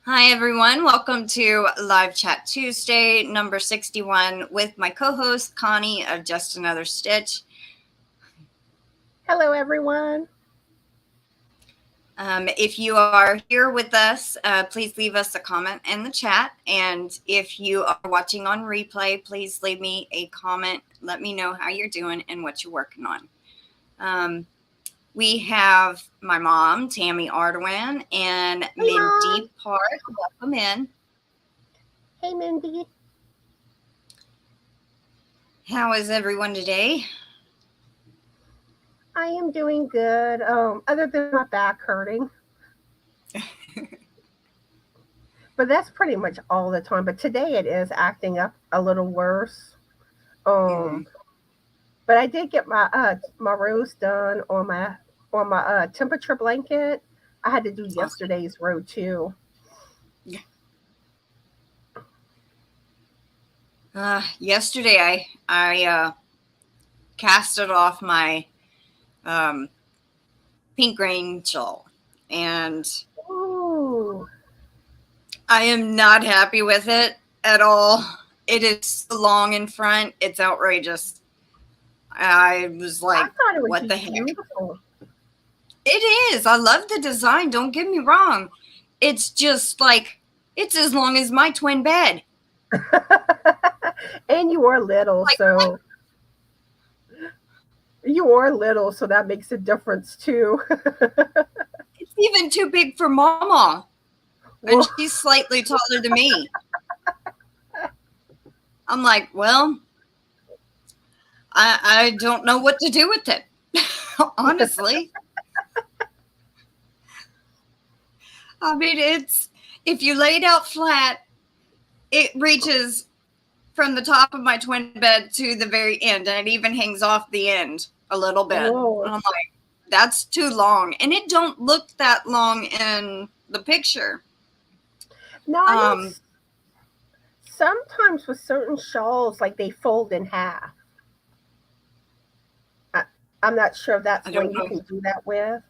Hi, everyone. Welcome to Live Chat Tuesday, number 61, with my co-host, Connie of Just Another Stitch. Hello, everyone. If you are here with us, please leave us a comment in the chat. And if you are watching on replay, please leave me a comment. Let me know how you're doing and what you're working on. We have my mom, Tammy Ardoin, and Hey, Mindy Mom. Park. Welcome in. Hey, Mindy. How is everyone today? I am doing good. Other than my back hurting, but that's pretty much all the time. But today it is acting up a little worse. Um, Mm. but I did get my rows done on my temperature blanket. I had to do Awesome. yesterday's row too. Yesterday, I casted off my um, pink rain shawl, and Ooh, I am not happy with it at all. It is so long in front; it's outrageous. I was I like, thought it would "What be the heck?" beautiful. It is. I love the design. Don't get me wrong. It's just like it's as long as my twin bed. And you are little, Like so that makes a difference too. it's even too big for Mama, and Well, she's slightly taller than me. I'm like, well, I don't know what to do with it. Honestly, I mean, it's if you lay it out flat, it reaches from the top of my twin bed to the very end, and it even hangs off the end a little bit. And oh, I'm like, that's too long, and it don't look that long in the picture. no, I know Um, sometimes with certain shawls, like they fold in half. I, I'm not sure if I that's don't one you know, can do that with.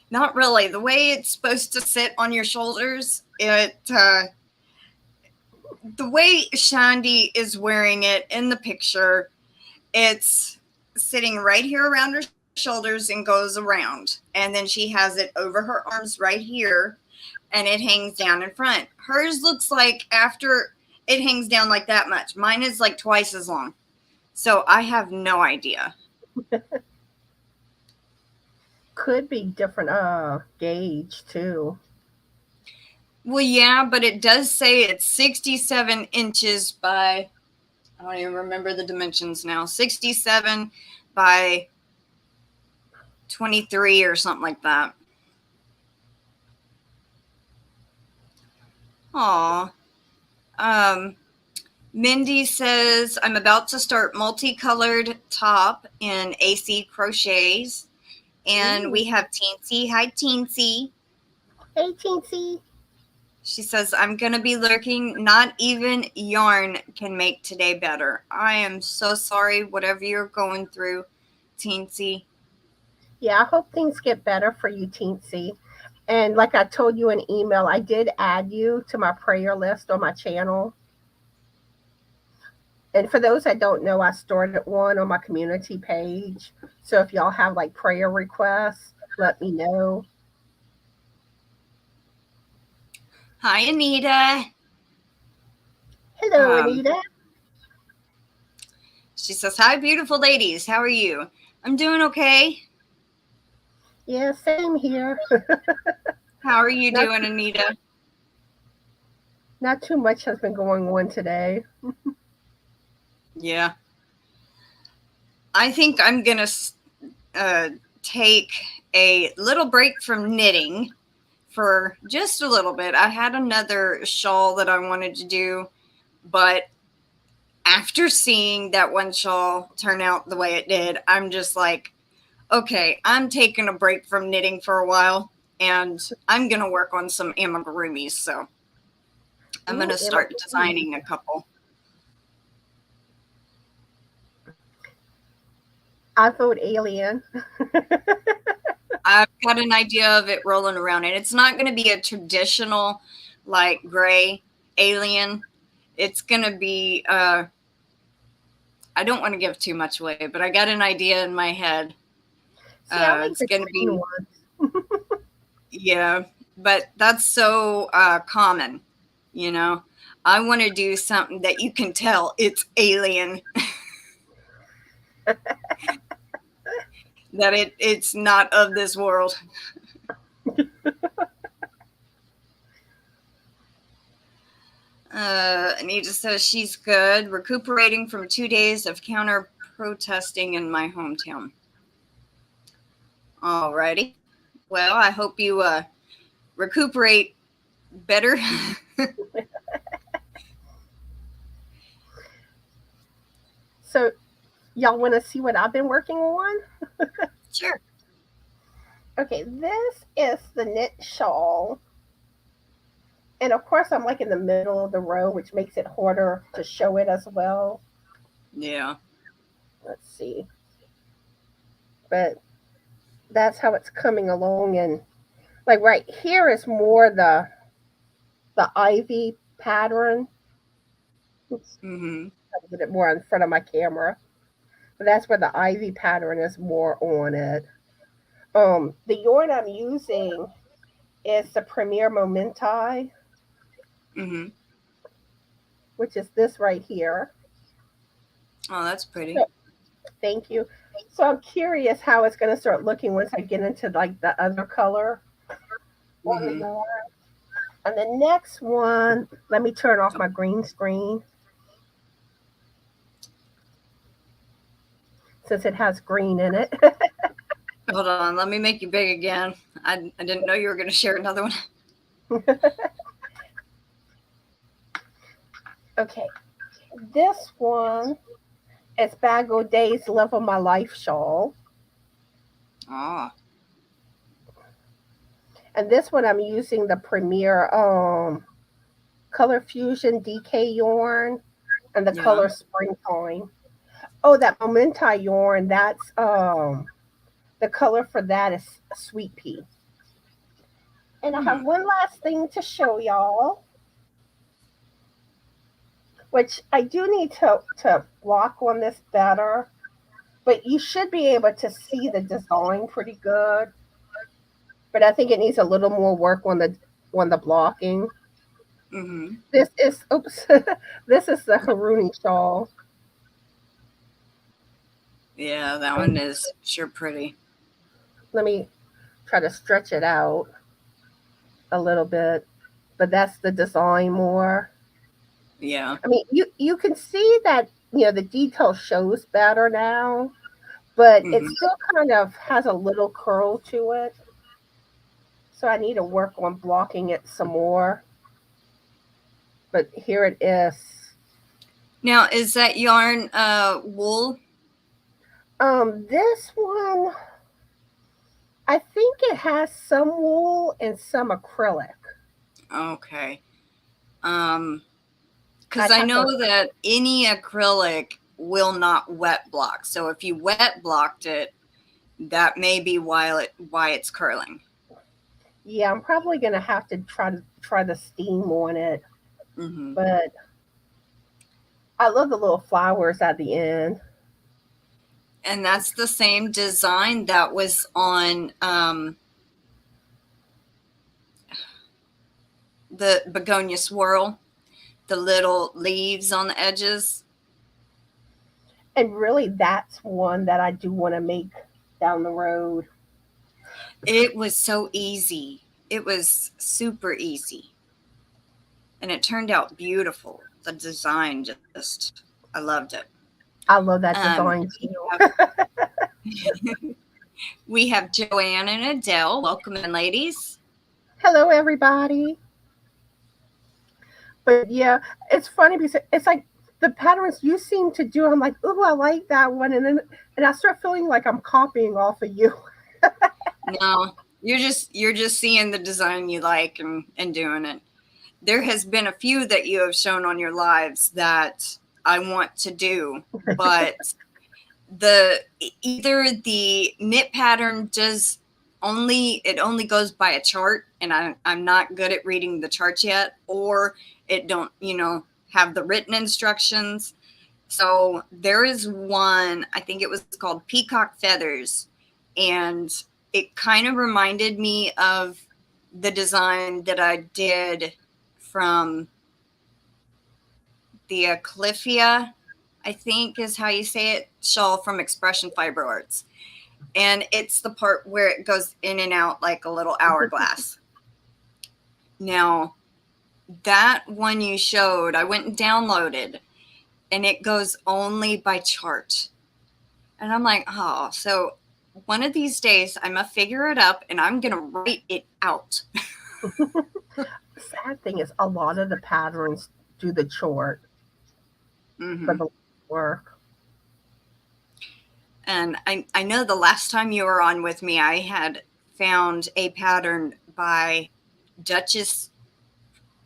not really. The way it's supposed to sit on your shoulders, the way Shandy is wearing it in the picture, it's sitting right here around her shoulders and goes around. And then she has it over her arms right here and it hangs down in front. Hers looks like after it hangs down like that much. Mine is like twice as long. So I have no idea. Could be different gauge too. Well, yeah, but it does say it's 67 inches by, I don't even remember the dimensions now, 67 by 23 or something like that. Aw. Um, Mindy says, I'm about to start multicolored top in AC crochets. And Ooh. we have Teensy. Hi, Teensy. Hey, Teensy. She says, I'm going to be lurking. Not even yarn can make today better. I am so sorry, whatever you're going through, Teensy. Yeah, I hope things get better for you, Teensy. And like I told you in email, I did add you to my prayer list on my channel. And for those that don't know, I started one on my community page. So if y'all have like prayer requests, let me know. Hi, Anita. Hello, Um, Anita. she says, Hi, beautiful ladies. How are you? I'm doing okay. Yeah, same here. How are you Not doing, Anita? not too much has been going on today. Yeah. I think I'm going to take a little break from knitting for just a little bit. I had another shawl that I wanted to do, but after seeing that one shawl turn out the way it did, I'm just like, okay, I'm taking a break from knitting for a while and I'm going to work on some amigurumis. So I'm going Ooh, to start amigurumi. designing a couple. I vote alien. I've got an idea of it rolling around, and it's not going to be a traditional like gray, alien. It's going to be, I don't want to give too much away, but I got an idea in my head. See, I like It's the going to green be, ones. yeah, but that's so common, you know. I want to do something that you can tell it's alien, that it's not of this world. Anita says she's good, recuperating from 2 days of counter protesting in my hometown. Alrighty. Well, I hope you recuperate better. So, y'all want to see what I've been working on? Sure. Okay, this is the knit shawl. And of course, I'm like in the middle of the row, which makes it harder to show it as well. Yeah. Let's see. But that's how it's coming along. And like right here is more the ivy pattern. Oops, Mm-hmm. I'll get it more in front of my camera. But that's where the ivy pattern is more on it. The yarn I'm using is the Premier Momenti, Mm-hmm. which is this right here. Oh, that's pretty. So, thank you. So I'm curious how it's going to start looking once I get into like the other color on the Mm-hmm. yarn. And the next one, let me turn off my green screen since it has green in it. Hold on, let me make you big again. I didn't know you were going to share another one. Okay, this one is Bag O' Day's Love of My Life shawl. Oh. And this one I'm using the Premier Color Fusion DK yarn and the Yeah. color Springtime. Oh, that Momenti yarn, that's the color for that is Sweet Pea. And I have one last thing to show y'all, which I do need to block on this better, but you should be able to see the design pretty good. But I think it needs a little more work on the blocking. Mm-hmm. This is oops, this is the Haruni shawl. Yeah, that one is sure pretty. Let me try to stretch it out a little bit, but that's the design more. Yeah. I mean, you can see that the detail shows better now, but it Mm-hmm. still kind of has a little curl to it. So I need to work on blocking it some more. But here it is. Now, is that yarn wool? This one, I think it has some wool and some acrylic. Okay. Because I'd I have know to. that any acrylic will not wet block. So if you wet blocked it, that may be why it's curling. Yeah, I'm probably gonna have to try the steam on it. Mm-hmm. But I love the little flowers at the end. And that's the same design that was on the begonia swirl, the little leaves on the edges. And really, that's one that I do want to make down the road. It was so easy. It was super easy. And it turned out beautiful. The design just, I loved it. I love that Um, design we too. have, we have Joanne and Adele. Welcome in, ladies. Hello, everybody. But yeah, it's funny because it's like the patterns you seem to do. I'm like, ooh, I like that one, and I start feeling like I'm copying off of you. No, you're just seeing the design you like and doing it. There has been a few that you have shown on your lives that I want to do, but either the knit pattern only goes by a chart and I'm not good at reading the charts yet, or it don't, have the written instructions. So there is one, I think it was called Peacock Feathers, and it kind of reminded me of the design that I did from the Cliffia, I think is how you say it, shawl from Expression Fiber Arts. And it's the part where it goes in and out like a little hourglass. Now, that one you showed, I went and downloaded, and it goes only by chart. And I'm like, oh, so one of these days I'm going to figure it up and I'm going to write it out. Sad thing is, a lot of the patterns do the chart for the work. And I know the last time you were on with me, I had found a pattern by Duchess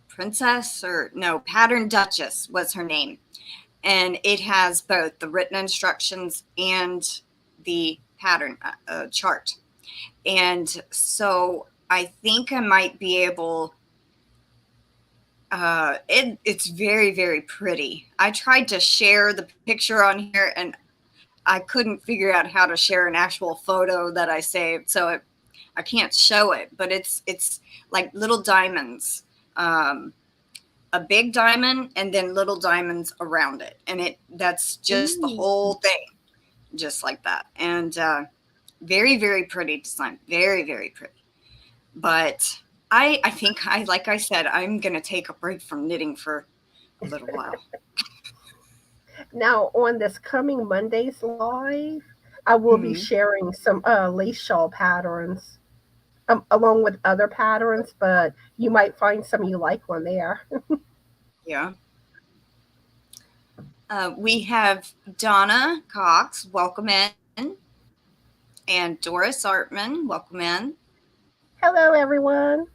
Princess, or no, Pattern Duchess was her name. And it has both the written instructions and the pattern chart. And so I think I might be able, it's very, very pretty. I tried to share the picture on here and I couldn't figure out how to share an actual photo that I saved. So I can't show it, but it's like little diamonds, a big diamond and then little diamonds around it. And that's just the whole thing, just like that. And very, very pretty design. Very, very pretty. But I think like I said, I'm going to take a break from knitting for a little while. Now, on this coming Monday's live, I will be sharing some lace shawl patterns along with other patterns, but you might find some you like on there. Yeah. We have Donna Cox, welcome in, and Doris Artman, welcome in. Hello, everyone.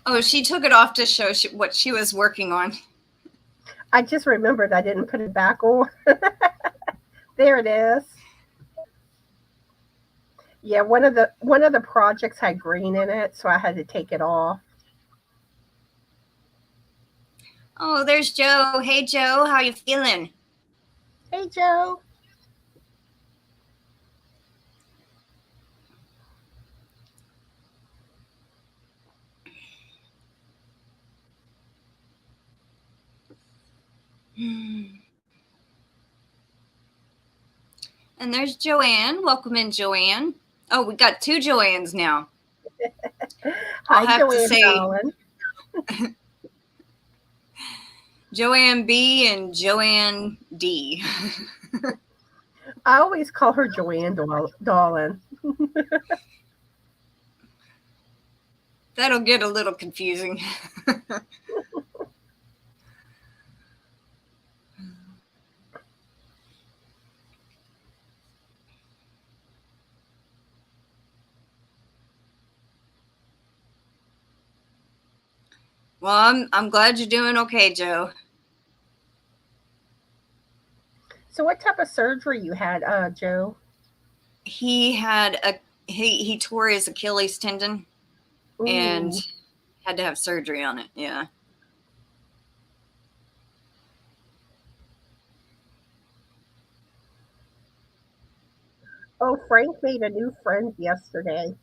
Oh, she took it off to show what she was working on. I just remembered I didn't put it back on. There it is. Yeah, one of the projects had green in it, so I had to take it off. Oh, there's Joe. Hey, Joe, how you feeling? Hey, Joe. And there's Joanne. Welcome in, Joanne. Oh, we got two Joannes now. Hi, Joanne Allen. Joanne B and Joanne D. I always call her Joanne Dolan. That'll get a little confusing. Well, I'm glad you're doing okay, Joe. So, what type of surgery you had, Joe? He had he tore his Achilles tendon. Ooh. And had to have surgery on it. Yeah. Oh, Frank made a new friend yesterday.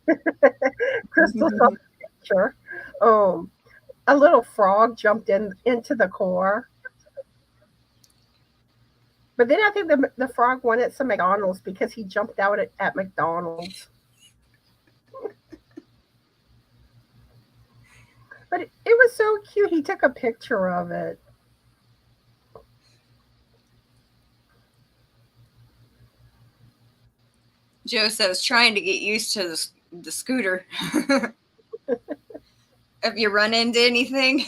Crystal saw the picture. A little frog jumped into the car. But then I think the frog wanted some McDonald's because he jumped out at McDonald's. But it was so cute. He took a picture of it. Joe says trying to get used to the scooter. Have you run into anything?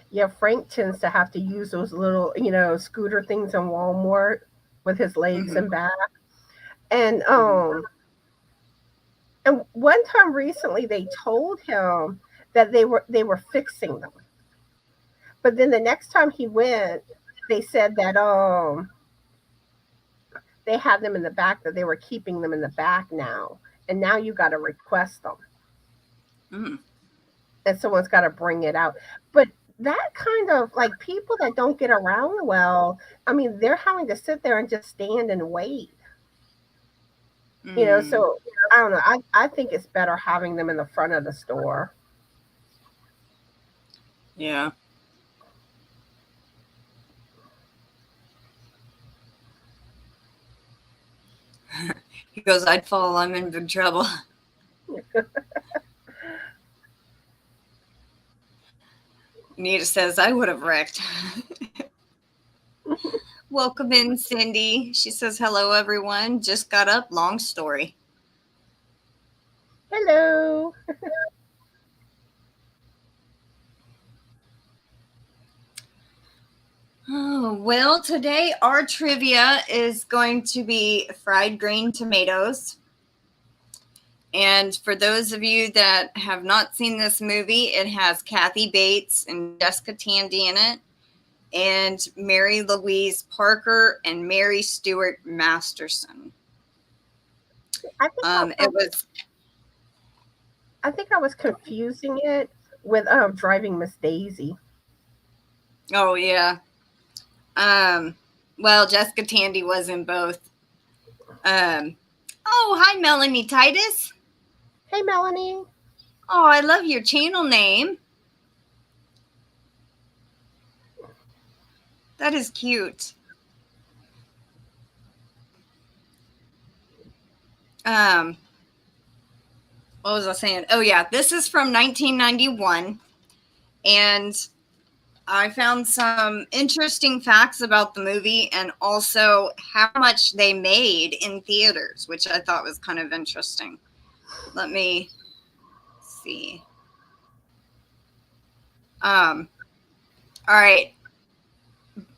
Yeah, Frank tends to have to use those little, scooter things in Walmart with his legs and back. And one time recently they told him that they were fixing them. But then the next time he went, they said that they have them in the back, that they were keeping them in the back now, and now you got to request them, Mm. and someone's got to bring it out. But that kind of like people that don't get around well, I mean, they're having to sit there and just stand and wait. Mm. So I don't know. I think it's better having them in the front of the store. Yeah. He goes, I'd fall, I'm in big trouble. Nita says, I would have wrecked. Welcome in, Cindy. She says, hello, everyone. Just got up. Long story. Hello. Oh, well, today our trivia is going to be fried green tomatoes. And for those of you that have not seen this movie, it has Kathy Bates and Jessica Tandy in it, and Mary Louise Parker and Mary Stuart Masterson. I think It was. I think I was confusing it with Driving Miss Daisy. Oh yeah. Well, Jessica Tandy was in both. Oh, hi, Melanie Titus. Hey, Melanie. Oh, I love your channel name. That is cute. What was I saying? Oh yeah, this is from 1991, and I found some interesting facts about the movie and also how much they made in theaters, which I thought was kind of interesting. Let me see. All right.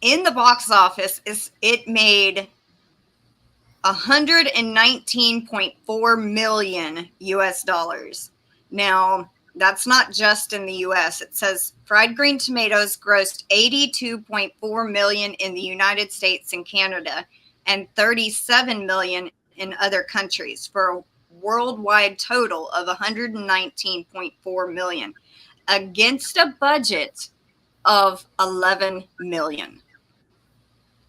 In the box office, it made 119.4 million US dollars. Now, that's not just in the US. It says fried green tomatoes grossed 82.4 million in the United States and Canada and 37 million in other countries for a worldwide total of 119.4 million against a budget of 11 million.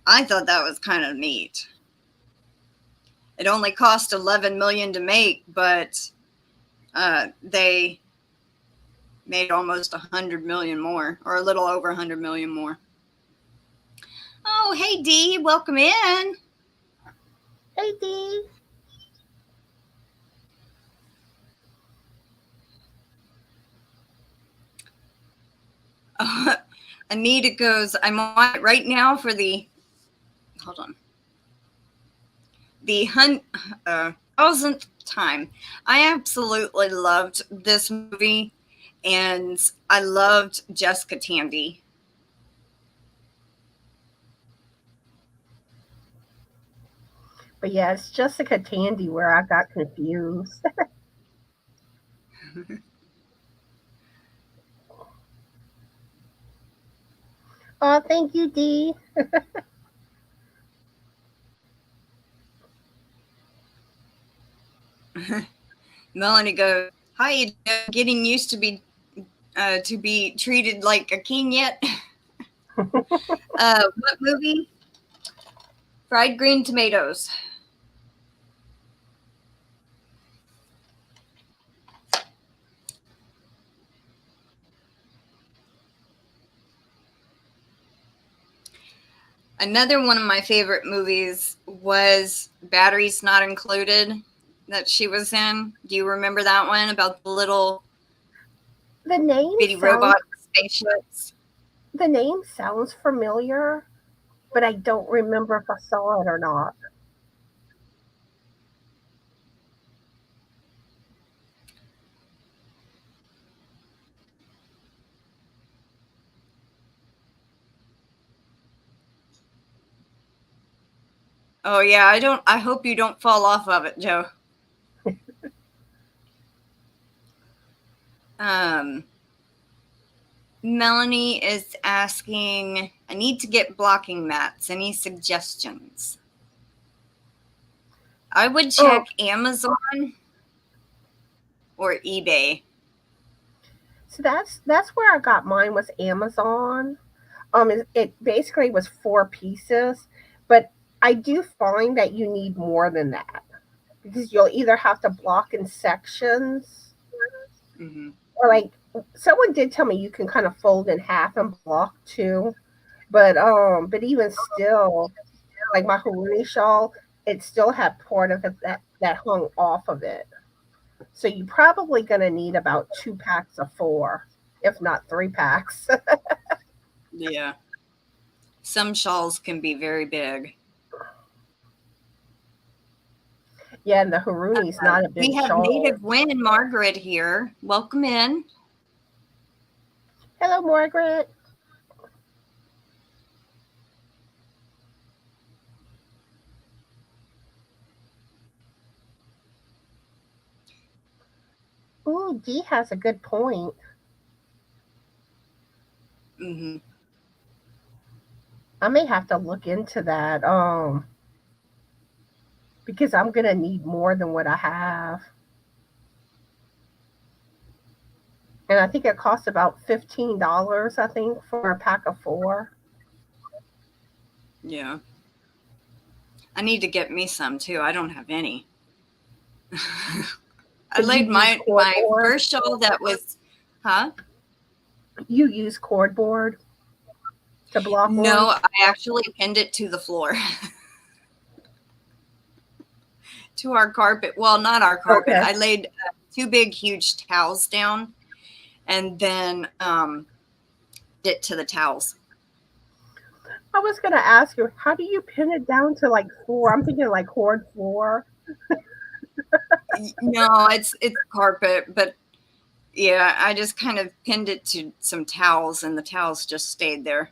I thought that was kind of neat. It only cost 11 million to make, but they made almost 100 million more, or a little over 100 million more. Oh, hey Dee, welcome in. Hey, Dee. Anita goes, I'm on it right now for the, hold on, the 1,000th time. I absolutely loved this movie, and I loved Jessica Tandy. But yeah, it's Jessica Tandy where I got confused. Oh, thank you, Dee. Melanie goes, hi, getting used to be treated like a king yet? What movie? Fried green tomatoes. Another one of my favorite movies was Batteries Not Included that she was in. Do you remember that one about the little The name bitty sounds robot spaceships? the name sounds familiar, but I don't remember if I saw it or not. Oh yeah, I hope you don't fall off of it, Joe. Melanie is asking, I need to get blocking mats. Any suggestions? I would Oh, check Amazon or eBay. so that's where I got mine, was Amazon. It basically was 4 pieces, but I do find that you need more than that because you'll either have to block in sections, Hmm. or like someone did tell me you can kind of fold in half and block too. But even still, like my Hawaii shawl, it still had part of it that hung off of it. So you're probably gonna need about 2 packs of four, if not 3 packs. Yeah. Some shawls can be very big. Yeah, and the Haruni's not a We big have shawl. Native Win Margaret here. Welcome in. Hello, Margaret. Ooh, Dee has a good point. Hmm. I may have to look into that. Because I'm gonna need more than what I have. And I think it costs about $15, I think, for a pack of four. Yeah. I need to get me some too. I don't have any. I So you laid use my cordboard? first shawl that was, huh? You use cordboard to block No, on? I actually pinned it to the floor, to our carpet. Well, not our carpet. Okay. I laid two big, huge towels down and then it to the towels. I was gonna ask you, how do you pin it down to like four? I'm thinking like cord four. No, it's carpet, but yeah, I just kind of pinned it to some towels, and the towels just stayed there.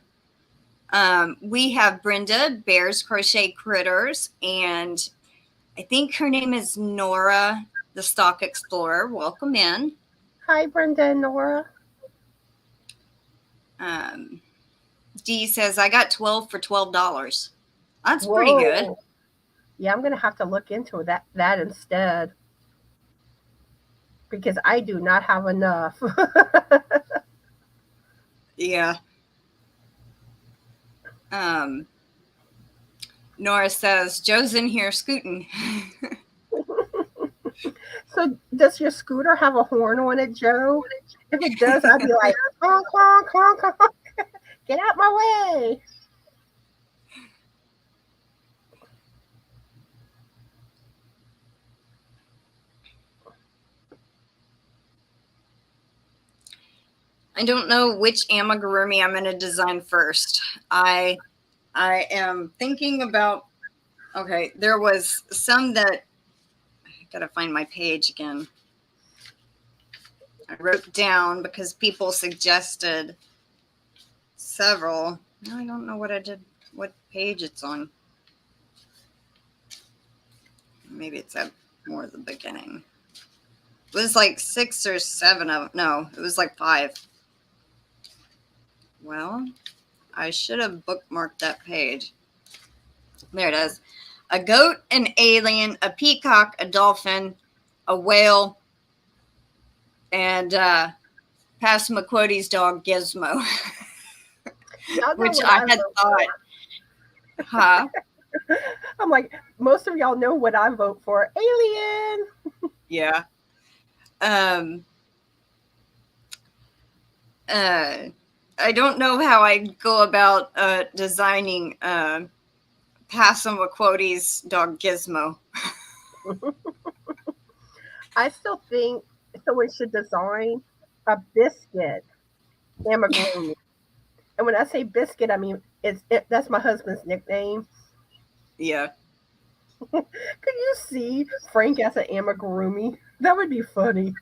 We have Brenda, Bears Crochet Critters, and I think her name is Nora, the Stock Explorer. Welcome in. Hi, Brenda and Nora. Um, Dee says, I got 12 for $12. That's pretty good. Whoa. Yeah, I'm gonna have to look into that instead because I do not have enough. Yeah. Um, Nora says, Joe's in here scooting. So does your scooter have a horn on it, Joe? If it does, I'd be like, honk, honk, honk, honk. Get out my way. I don't know which amigurumi I'm going to design first. I am thinking about, okay, there was some that, I gotta find my page again. I wrote down because people suggested several. Now I don't know what I did, what page it's on. Maybe it's at more of the beginning. It was like 6 or 7 of, no, it was like 5. Well, I should have bookmarked that page. There it is. A goat, an alien, a peacock, a dolphin, a whale, and Passamaquoddy's dog Gizmo, Y'all know which what I I had vote thought, huh? for. I'm like, most of y'all know what I vote for. Alien. Yeah. Um, I don't know how I go about designing Passamaquoddy's dog Gizmo. I still think someone should design a biscuit amigurumi. And when I say biscuit, I mean that's my husband's nickname. Yeah. Could you see Frank as an amigurumi? That would be funny.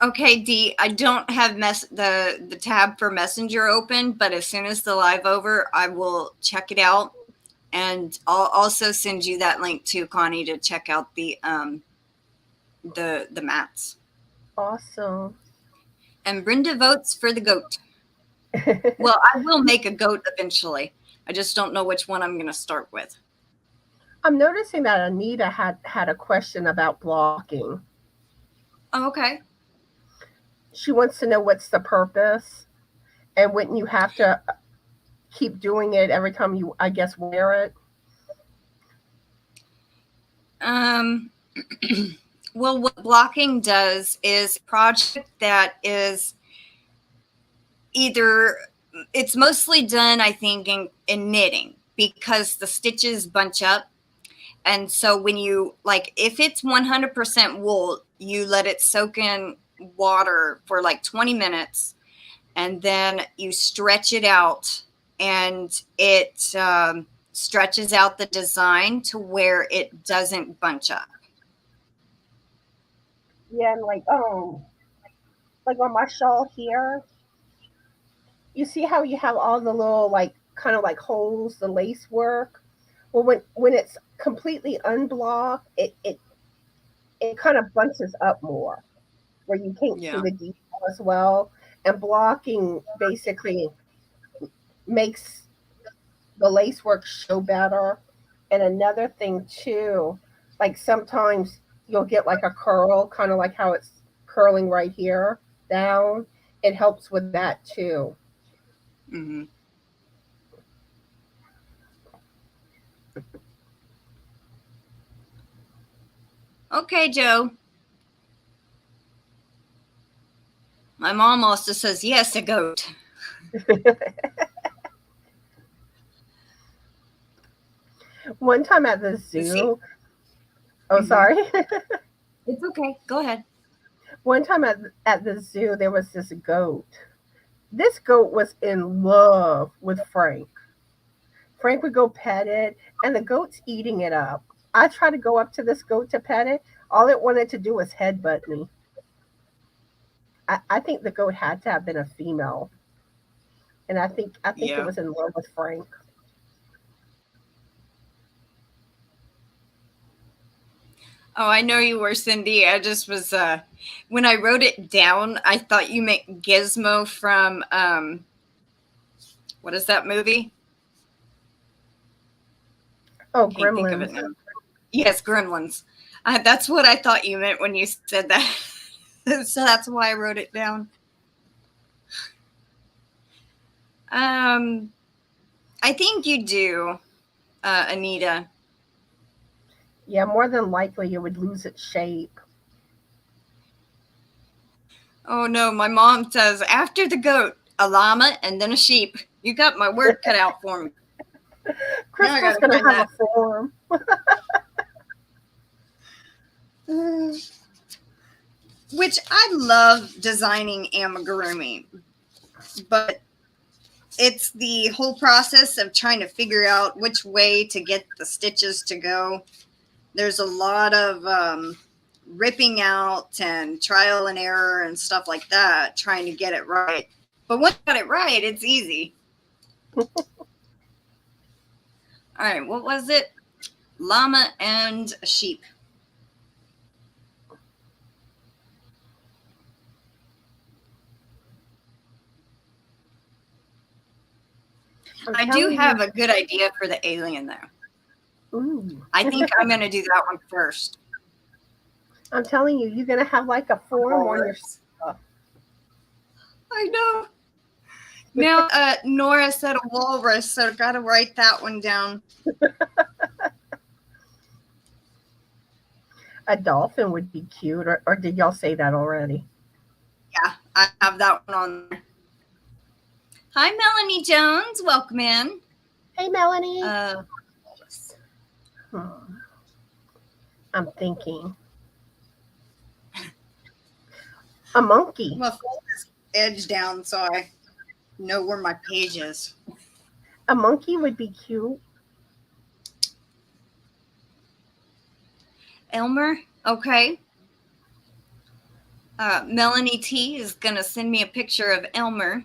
Okay, Dee, I don't have the tab for Messenger open, but as soon as the live over, I will check it out, and I'll also send you that link to Connie to check out the mats. Awesome. And Brenda votes for the goat. Well, I will make a goat eventually. I just don't know which one I'm going to start with. I'm noticing that Anita had a question about blocking. Oh, okay. She wants to know what's the purpose, and wouldn't you have to keep doing it every time you, I guess, wear it? Well, what blocking does is project that is either, it's mostly done, I think, in knitting, because the stitches bunch up. And so when you, like, if it's 100% wool, you let it soak in water for like 20 minutes, and then you stretch it out, and it stretches out the design to where it doesn't bunch up. Yeah, and like on my shawl here, you see how you have all the little like kind of like holes, the lace work. Well, when it's completely unblocked, it kind of bunches up more, where you can't see Yeah. the detail as well. And blocking basically makes the lace work show better. And another thing too, like sometimes you'll get like a curl, kind of like how it's curling right here down. It helps with that too. Mm-hmm. Okay, Joe. My mom also says yes, a goat. One time at the Let's see. zoo, oh, Mm-hmm. sorry. It's okay. Go ahead. One time at the zoo, there was this goat. This goat was in love with Frank. Frank would go pet it, and the goat's eating it up. I tried to go up to this goat to pet it. All it wanted to do was headbutt me. I think the goat had to have been a female, and I think it Yeah. was in love with Frank. Oh, I know you were, Cindy. I just was when I wrote it down, I thought you meant Gizmo from what is that movie? Oh, Can't think of it gremlins. now. Yes, Gremlins. That's what I thought you meant when you said that. So that's why I wrote it down. Um, I think you do, Anita. Yeah, more than likely it would lose its shape. Oh no, my mom says after the goat, a llama, and then a sheep. You got my word cut out for me. Now I Crystal's gotta gonna find have that. a form. Which I love designing amigurumi, but it's the whole process of trying to figure out which way to get the stitches to go. There's a lot of ripping out and trial and error and stuff like that, trying to get it right. But once you got it right, it's easy. All right, what was it? Llama and a sheep. I'm I do telling have you. a good idea for the alien, though. Ooh. I think I'm going to do that one first. I'm telling you, you're gonna have like a form on your Walrus. stuff. I know. Now, Nora said a walrus, so got to write that one down. A dolphin would be cute, or did y'all say that already? Yeah, I have that one on there. Hi, Melanie Jones. Welcome in. Hey, Melanie. Uh, Hmm. I'm thinking a monkey. I'm going to fold this edge down so I know where my page is. A monkey would be cute. Elmer, okay. Melanie T is going to send me a picture of Elmer.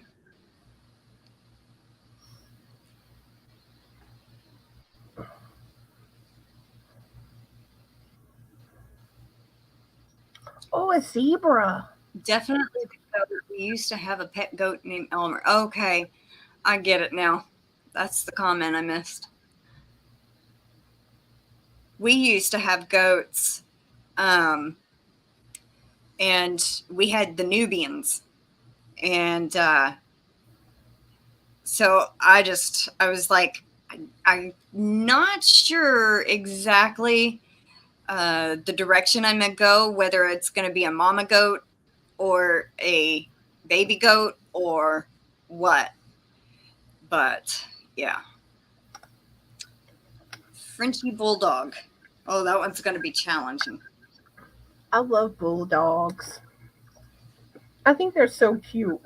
Oh, a zebra. Definitely the goat. We used to have a pet goat named Elmer. Okay, I get it now. That's the comment I missed. we used to have goats, and we had the Nubians, and so I was like, I'm not sure exactly the direction I'm gonna go, whether it's gonna be a mama goat or a baby goat or what. But yeah. Frenchie Bulldog. Oh, that one's gonna be challenging. I love bulldogs. I think they're so cute.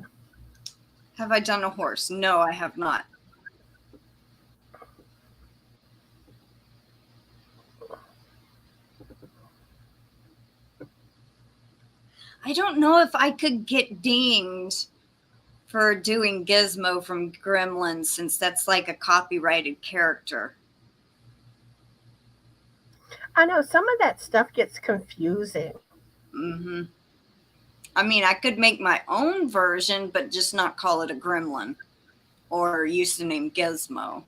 Have I done a horse? No, I have not. I don't know if I could get dinged for doing Gizmo from Gremlins, since that's like a copyrighted character. I know some of that stuff gets confusing. Mm-hmm. I mean, I could make my own version, but just not call it a gremlin or use the name Gizmo.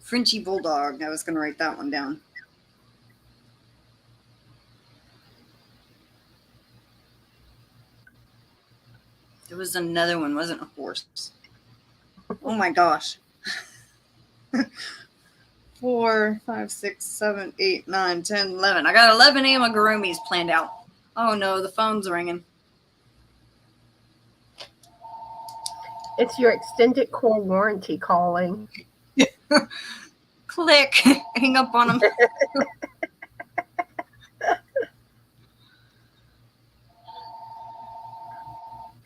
Frenchie Bulldog. I was going to write that one down. There was another one, wasn't a horse. Oh my gosh. 4, 5, 6, 7, 8, 9, 10, 11. I got 11 amigurumis planned out. Oh no, the phone's ringing. It's your extended core warranty calling. Click. Hang up on them.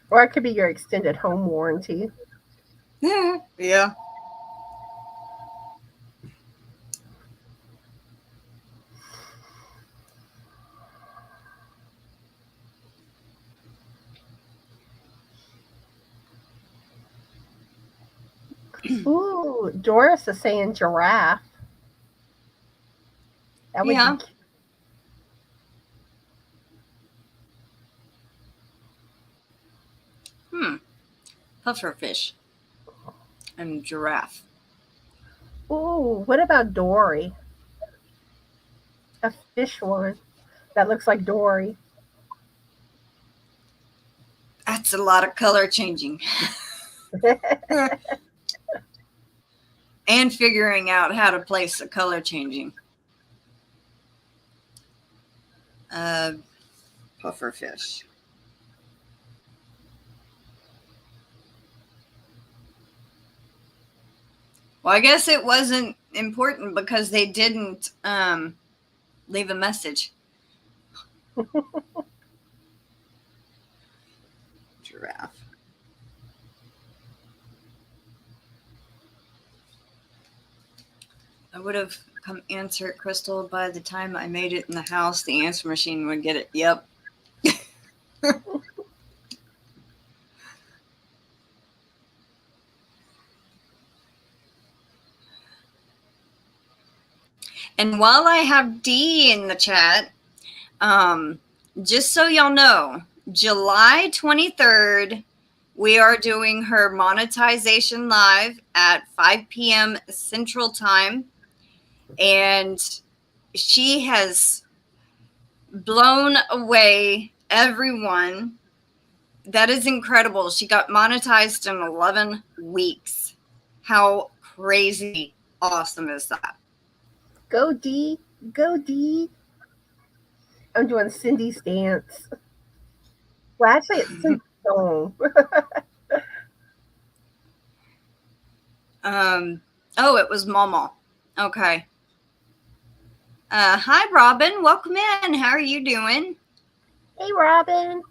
Or it could be your extended home warranty. Yeah. Ooh, Doris is saying giraffe. That would Yeah. be cute. Pufferfish and giraffe. Ooh, what about Dory? A fish one that looks like Dory. That's a lot of color changing. And figuring out how to place the color changing. Pufferfish. Well, I guess it wasn't important because they didn't leave a message. Giraffe. I would have come answer it, Crystal. By the time I made it in the house, the answer machine would get it. Yep. And while I have Dee in the chat, just so y'all know, July 23rd, we are doing her monetization live at 5 p.m. Central Time. And she has blown away everyone. That is incredible. She got monetized in 11 weeks. How crazy awesome is that? Go D, go D. I'm doing Cindy's dance. Well, actually, it's Cindy's song. Oh, it was Mama. Okay. Hi, Robin. Welcome in. How are you doing? Hey, Robin.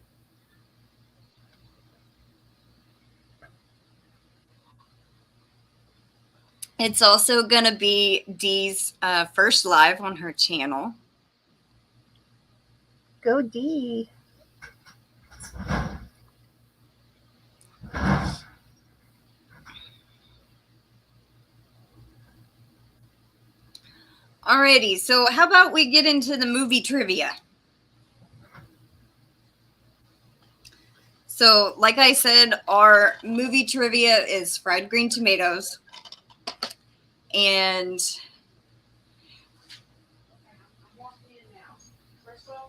It's also going to be Dee's first live on her channel. Go D. Alrighty, so how about we get into the movie trivia? So, like I said, our movie trivia is Fried Green Tomatoes. And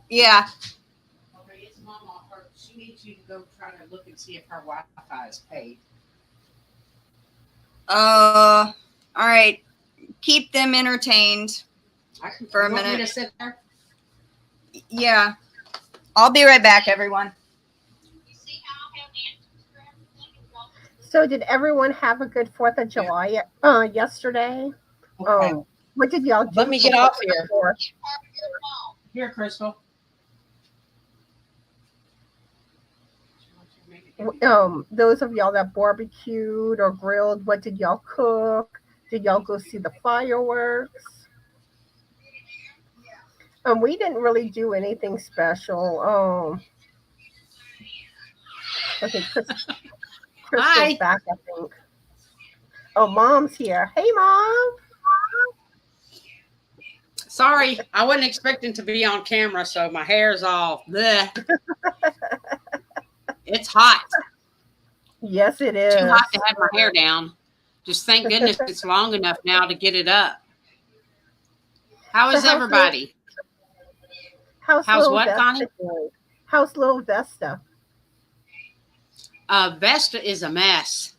Yeah. Okay, it's Mama. She needs you to go try to look and see if her Wi-Fi is paid. All right. Keep them entertained for a You want me minute. to sit there? Yeah. I'll be right back, everyone. So, did everyone have a good 4th of July yesterday? Okay. What did y'all do? Let me get for off the here. 4th? Here, Crystal. Those of y'all that barbecued or grilled, what did y'all cook? Did y'all go see the fireworks? We didn't really do anything special. Okay, Crystal's Hi. back, I think. Oh, Mom's here. Hey, Mom. Sorry, I wasn't expecting to be on camera, so my hair's all bleh. It's hot. Yes, it is. Too hot to have my hair down. Just thank goodness it's long enough now to get it up. How is everybody? How's what, Vesta Connie? doing? How's little Vesta? Vesta is a mess,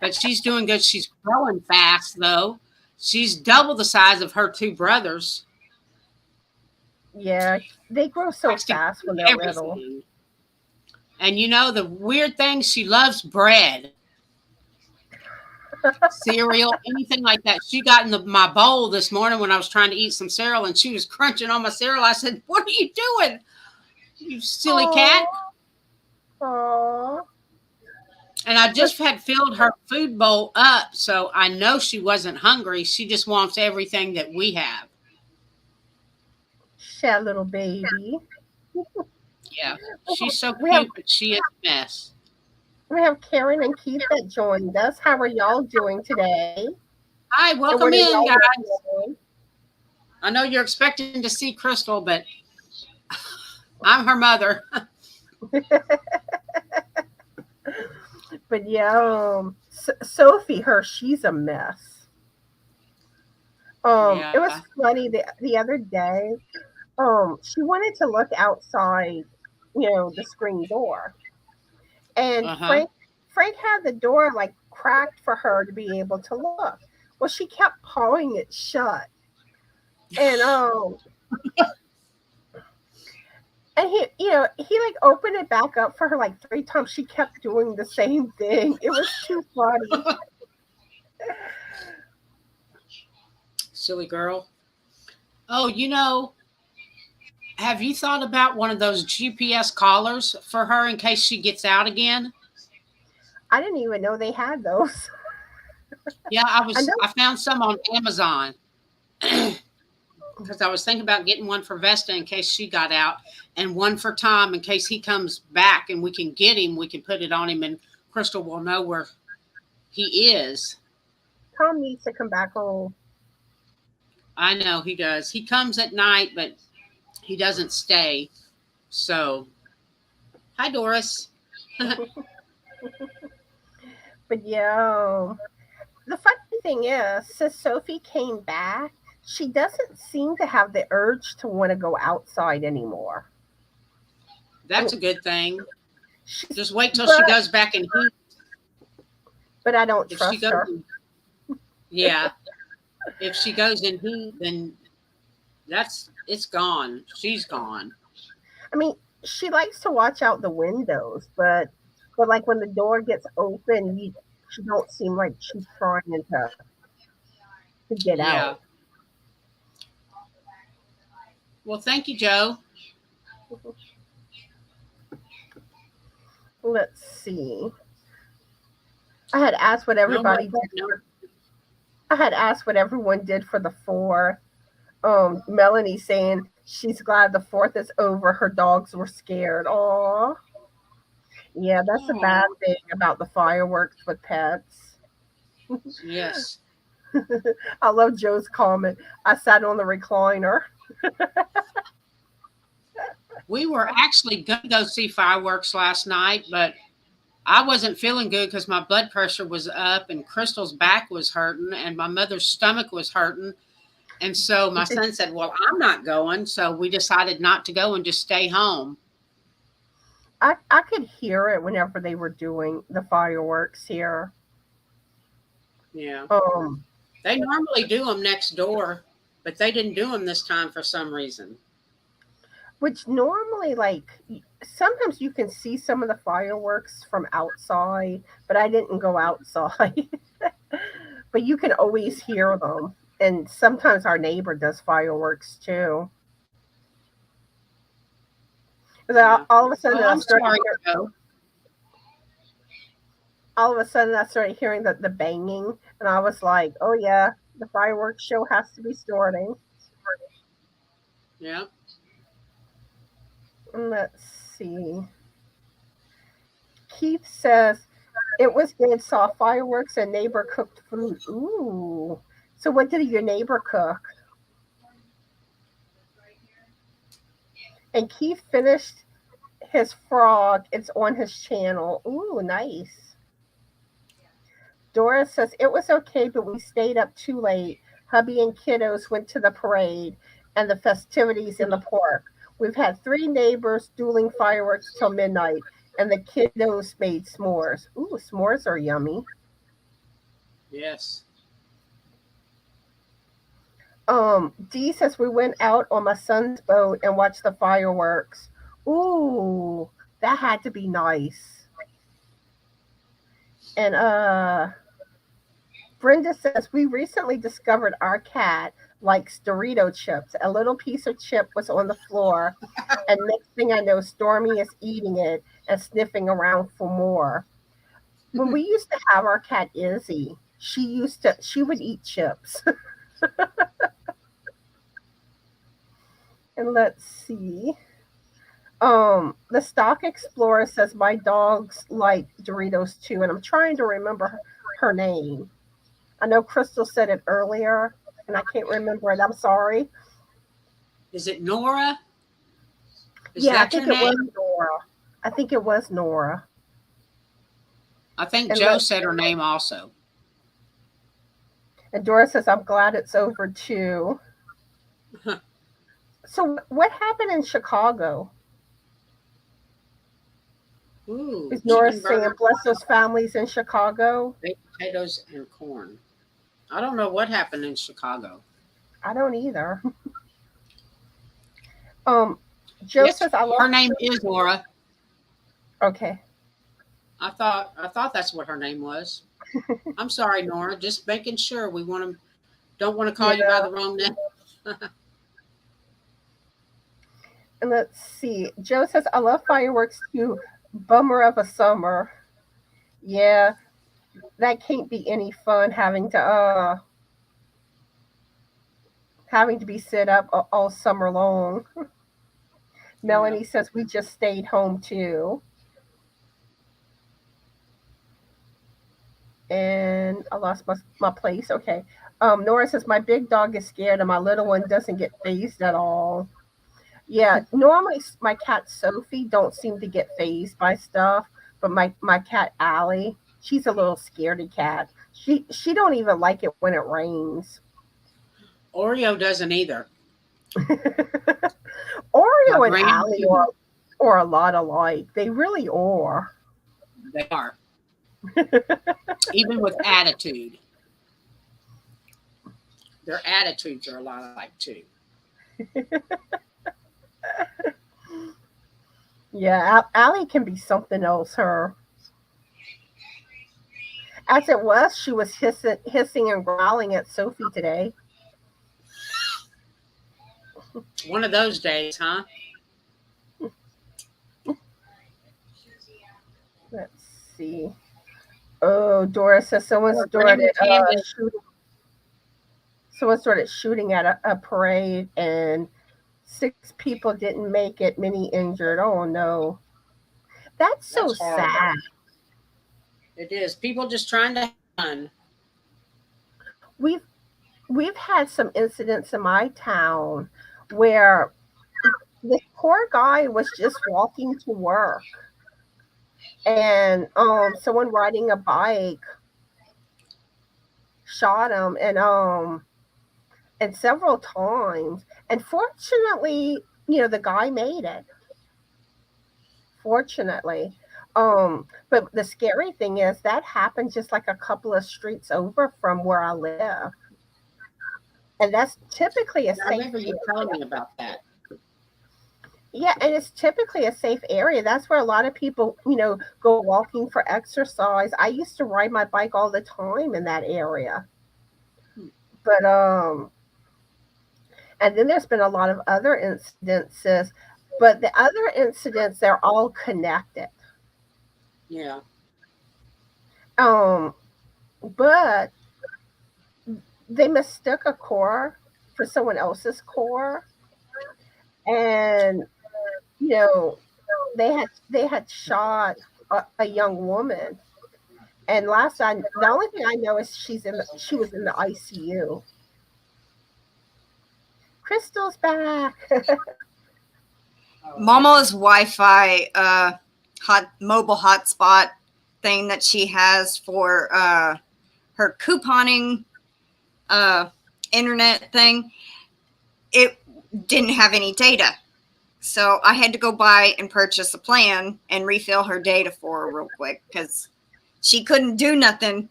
but she's doing good. She's growing fast, though. She's double the size of her two brothers. Yeah, they grow so fast when they're little. And you know, the weird thing, she loves bread, cereal, anything like that. She got in my bowl this morning when I was trying to eat some cereal, and she was crunching on my cereal. I said, "What are you doing, you silly cat?" Aww. And I just had filled her food bowl up, so I know she wasn't hungry. She just wants everything that we have. Sad little baby. Yeah, she's so cute, but she is a mess. We have Karen and Keith that joined us. How are y'all doing today? Hi, welcome in, guys. Doing? I know you're expecting to see Crystal, but I'm her mother. But yeah, Sophie, she's a mess. Yeah. It was funny the other day. She wanted to look outside, the screen door, and Frank had the door like cracked for her to be able to look. Well, she kept pawing it shut, and and he like opened it back up for her like 3 times. She kept doing the same thing. It was too funny. Silly girl. Oh, have you thought about one of those GPS collars for her in case she gets out again? I didn't even know they had those. Yeah, I found some on Amazon because I was thinking about getting one for Vesta in case she got out, and one for Tom in case he comes back and we can get him. We can put it on him, and Crystal will know where he is. Tom needs to come back home. I know he does. He comes at night, but he doesn't stay. So, hi, Doris. But yeah, the funny thing is, since Sophie came back, she doesn't seem to have the urge to want to go outside anymore. That's a good thing. Just wait till she goes back in heat. But I don't trust her. Yeah. If she goes in heat, then it's gone. She's gone. I mean, she likes to watch out the windows, but like when the door gets open, she don't seem like she's trying to get out. Well, thank you, Joe. Let's see. I had asked what everybody did. I had asked what everyone did for the 4th. Melanie saying she's glad the 4th is over. Her dogs were scared. Aw. Yeah, that's a bad thing about the fireworks with pets. Yes. I love Joe's comment. I sat on the recliner. We were actually going to go see fireworks last night, but I wasn't feeling good because my blood pressure was up and Crystal's back was hurting and my mother's stomach was hurting. And so my son said, well, I'm not going. So we decided not to go and just stay home. I could hear it whenever they were doing the fireworks here. Yeah. Um, They normally do them next door, but they didn't do them this time for some reason. which normally, like, sometimes you can see some of the fireworks from outside, but I didn't go outside. But you can always hear them. And sometimes our neighbor does fireworks too. 'Cause Yeah. all of a sudden, Oh, I'm sorry, Joe. I started hearing the banging, and I was like, "Oh yeah, the fireworks show has to be starting." Yeah. Let's see. Keith says it was good. Saw fireworks and neighbor cooked food. Ooh. So what did your neighbor cook? And Keith finished his frog. It's on his channel. Ooh, nice. Doris says it was okay, but we stayed up too late. Hubby and kiddos went to the parade and the festivities in the park. We've had 3 neighbors dueling fireworks till midnight, and the kiddos made s'mores. Ooh, s'mores are yummy. Yes. Dee says we went out on my son's boat and watched the fireworks. Ooh, that had to be nice. And Brenda says we recently discovered our cat likes Dorito chips. A little piece of chip was on the floor, and next thing I know, Stormy is eating it and sniffing around for more. When we used to have our cat Izzy, she would eat chips. And let's see. The Stock Explorer says my dogs like Doritos too, and I'm trying to remember her name. I know Crystal said it earlier, and I can't remember it. I'm sorry. Is it Nora? Is Yeah, I that think your it was name? Nora. I think it was Nora. I think And Joe said her name also. and Dora says I'm glad it's over too. So what happened in Chicago? Ooh, Is Nora chicken saying burger, bless those families in Chicago? baked potatoes, and corn. I don't know what happened in Chicago. I don't either. Um, Joe Yes, says I love. her name is Nora. Okay. I thought that's what her name was. I'm sorry, Nora. Just making sure don't want to call you by Yeah. the wrong name. And let's see. Joe says I love fireworks too. Bummer of a summer. Yeah, that can't be any fun having to be sit up all summer long. Yeah. Melanie says we just stayed home too. And I lost my place. Okay. Nora says my big dog is scared and my little one doesn't get phased at all. Yeah, normally my cat Sophie don't seem to get phased by stuff, but my cat Allie, she's a little scaredy cat. She don't even like it when it rains. Oreo doesn't either. My Oreo and Allie grandchildren, are a lot alike. They really are. they are. Even with attitude. Their attitudes are a lot alike too. Yeah, Allie can be something else. Her, as it was, she was hissing and growling at Sophie today. One of those days, huh? Let's see. Oh, Doris says Our grandparents, someone started shooting at a parade, and 6 people didn't make it. Many injured. Oh no, that's so that's horrible. sad. It is. People just trying to have fun. We've we've had some incidents in my town where this poor guy was just walking to work, and someone riding a bike shot him, and and several times. And fortunately, the guy made it. Fortunately. But the scary thing is that happened just like a couple of streets over from where I live. And that's typically a I safe remember you telling me about that. Yeah, and it's typically a safe area. That's where a lot of people, go walking for exercise. I used to ride my bike all the time in that area. But and then there's been a lot of other incidences, but the other incidents they're all connected. Yeah. Um, but they mistook a core for someone else's core, and you know they had shot a young woman. And the only thing I know is she was in the ICU. Crystal's back. Mama's Wi-Fi mobile hotspot thing that she has for her couponing internet thing, it didn't have any data. So I had to go buy and purchase a plan and refill her data for her real quick because she couldn't do nothing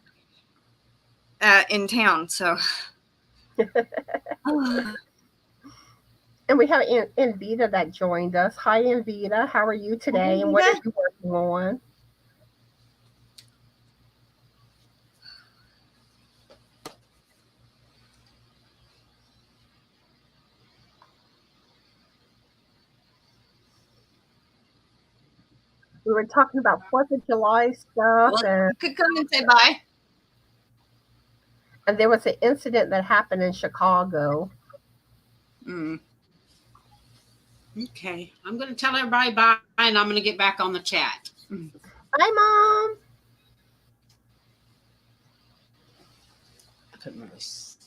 in town. So And we have Invita that joined us. Hi, Invita. How are you today? And what are you working on? We were talking about 4th of July stuff, well, you could come and say bye. and there was an incident that happened in Chicago. Okay. I'm going to tell everybody bye, and I'm going to get back on the chat. Bye, Mom. I couldn't really see.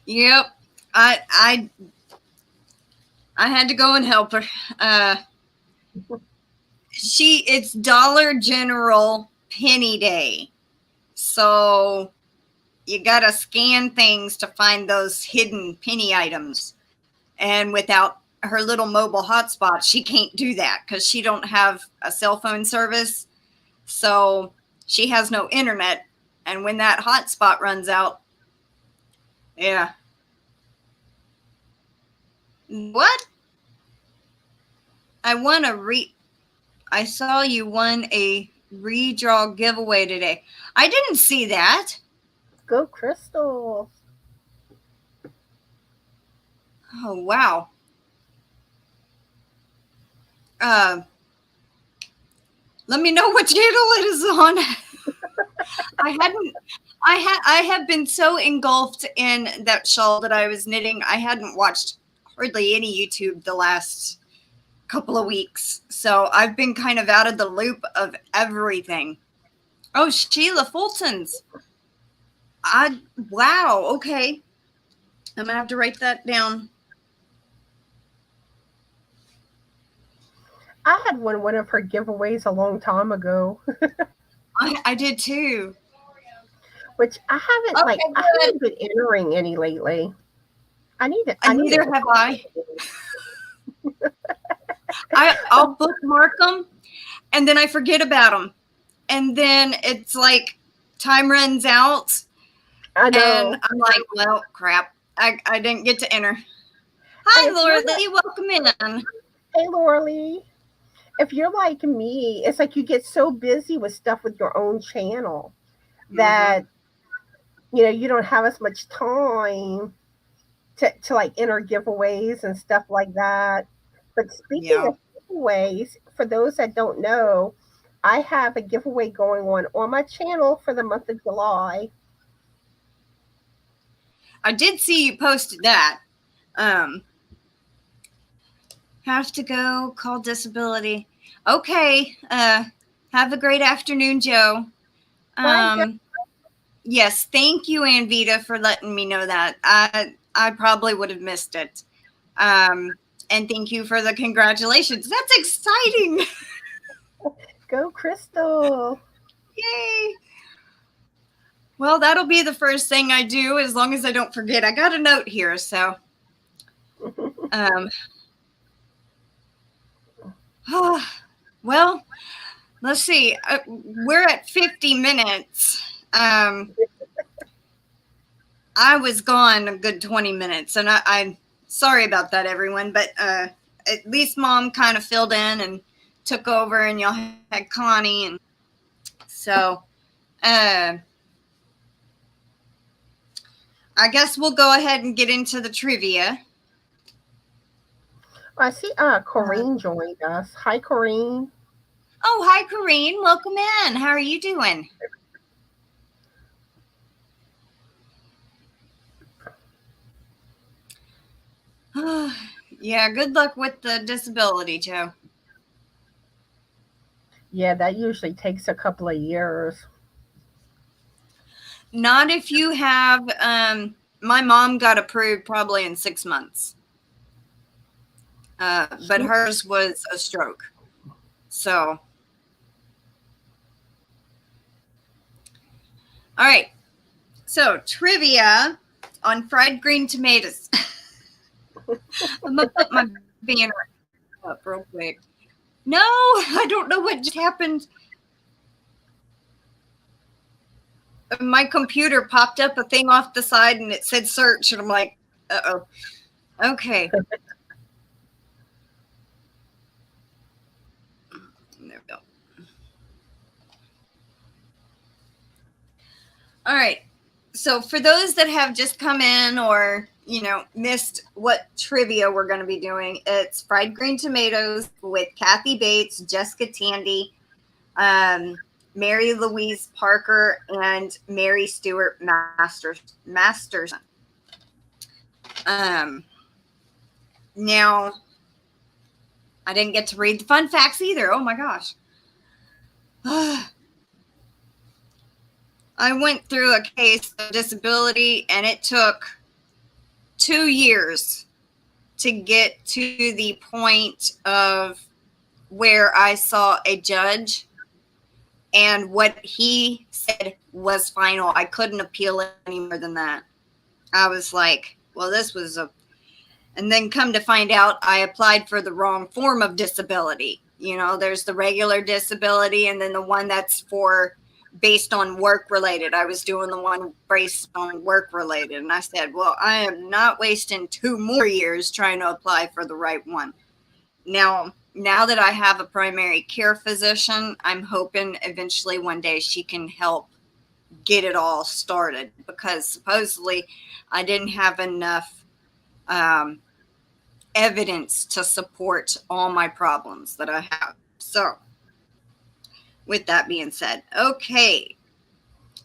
Yep. I had to go and help her. It's Dollar General Penny Day. So you got to scan things to find those hidden penny items. And without her little mobile hotspot, she can't do that because she don't have a cell phone service. So she has no internet. And when that hotspot runs out, yeah. What? I saw you won a redraw giveaway today. I didn't see that. Go Crystal. Oh, wow. Let me know what channel it is on. I have been so engulfed in that shawl that I was knitting. I hadn't watched hardly any YouTube the last couple of weeks. So I've been kind of out of the loop of everything. Oh, Sheila Fulton's. Wow. Okay. I'm going to have to write that down. I had won one of her giveaways a long time ago. I did too. Which I haven't been entering any lately. Neither have I. I'll bookmark them and then I forget about them. And then it's like time runs out. I know. And I'm like, well, crap. I didn't get to enter. Hi, Laura Lee. Welcome in. Hey, Laura Lee. If you're like me, it's like you get so busy with stuff with your own channel that you don't have as much time to like enter giveaways and stuff like that. But speaking of giveaways, for those that don't know, I have a giveaway going on my channel for the month of July. I did see you posted that. Have to go, call disability. Okay. Have a great afternoon, Joe. Yes, thank you, Anvita, for letting me know that. I probably would have missed it. And thank you for the congratulations. That's exciting. Go Crystal. Yay. Well, that'll be the first thing I do as long as I don't forget. I got a note here, so. Well, let's see. We're at 50 minutes. I was gone a good 20 minutes, and I'm sorry about that, everyone. But at least Mom kind of filled in and took over, and y'all had Connie, and so I guess we'll go ahead and get into the trivia. I see Corrine joined us. Hi, Corrine. Oh, hi, Corrine. Welcome in. How are you doing? Yeah, good luck with the disability, Joe. Yeah, that usually takes a couple of years. Not if you have, my mom got approved probably in 6 months. But hers was a stroke. So. All right. So, trivia on fried green tomatoes. I'm going to put my banner up real quick. No, I don't know what just happened. My computer popped up a thing off the side and it said search. And I'm like, uh-oh. Okay. There we go. All right. So for those that have just come in or, missed what trivia we're going to be doing, it's fried green tomatoes with Kathy Bates, Jessica Tandy, Mary Louise Parker, and Mary Stuart Masterson. Now, I didn't get to read the fun facts either. Oh my gosh. I went through a case of disability and it took 2 years to get to the point of where I saw a judge and what he said was final. I couldn't appeal it any more than that. I was like, well, this was and then come to find out I applied for the wrong form of disability. There's the regular disability and then the one that's based on work related. I was doing the one based on work related. And I said, well, I am not wasting 2 more years trying to apply for the right one. Now that I have a primary care physician, I'm hoping eventually one day she can help get it all started because supposedly I didn't have enough evidence to support all my problems that I have. So with that being said, okay.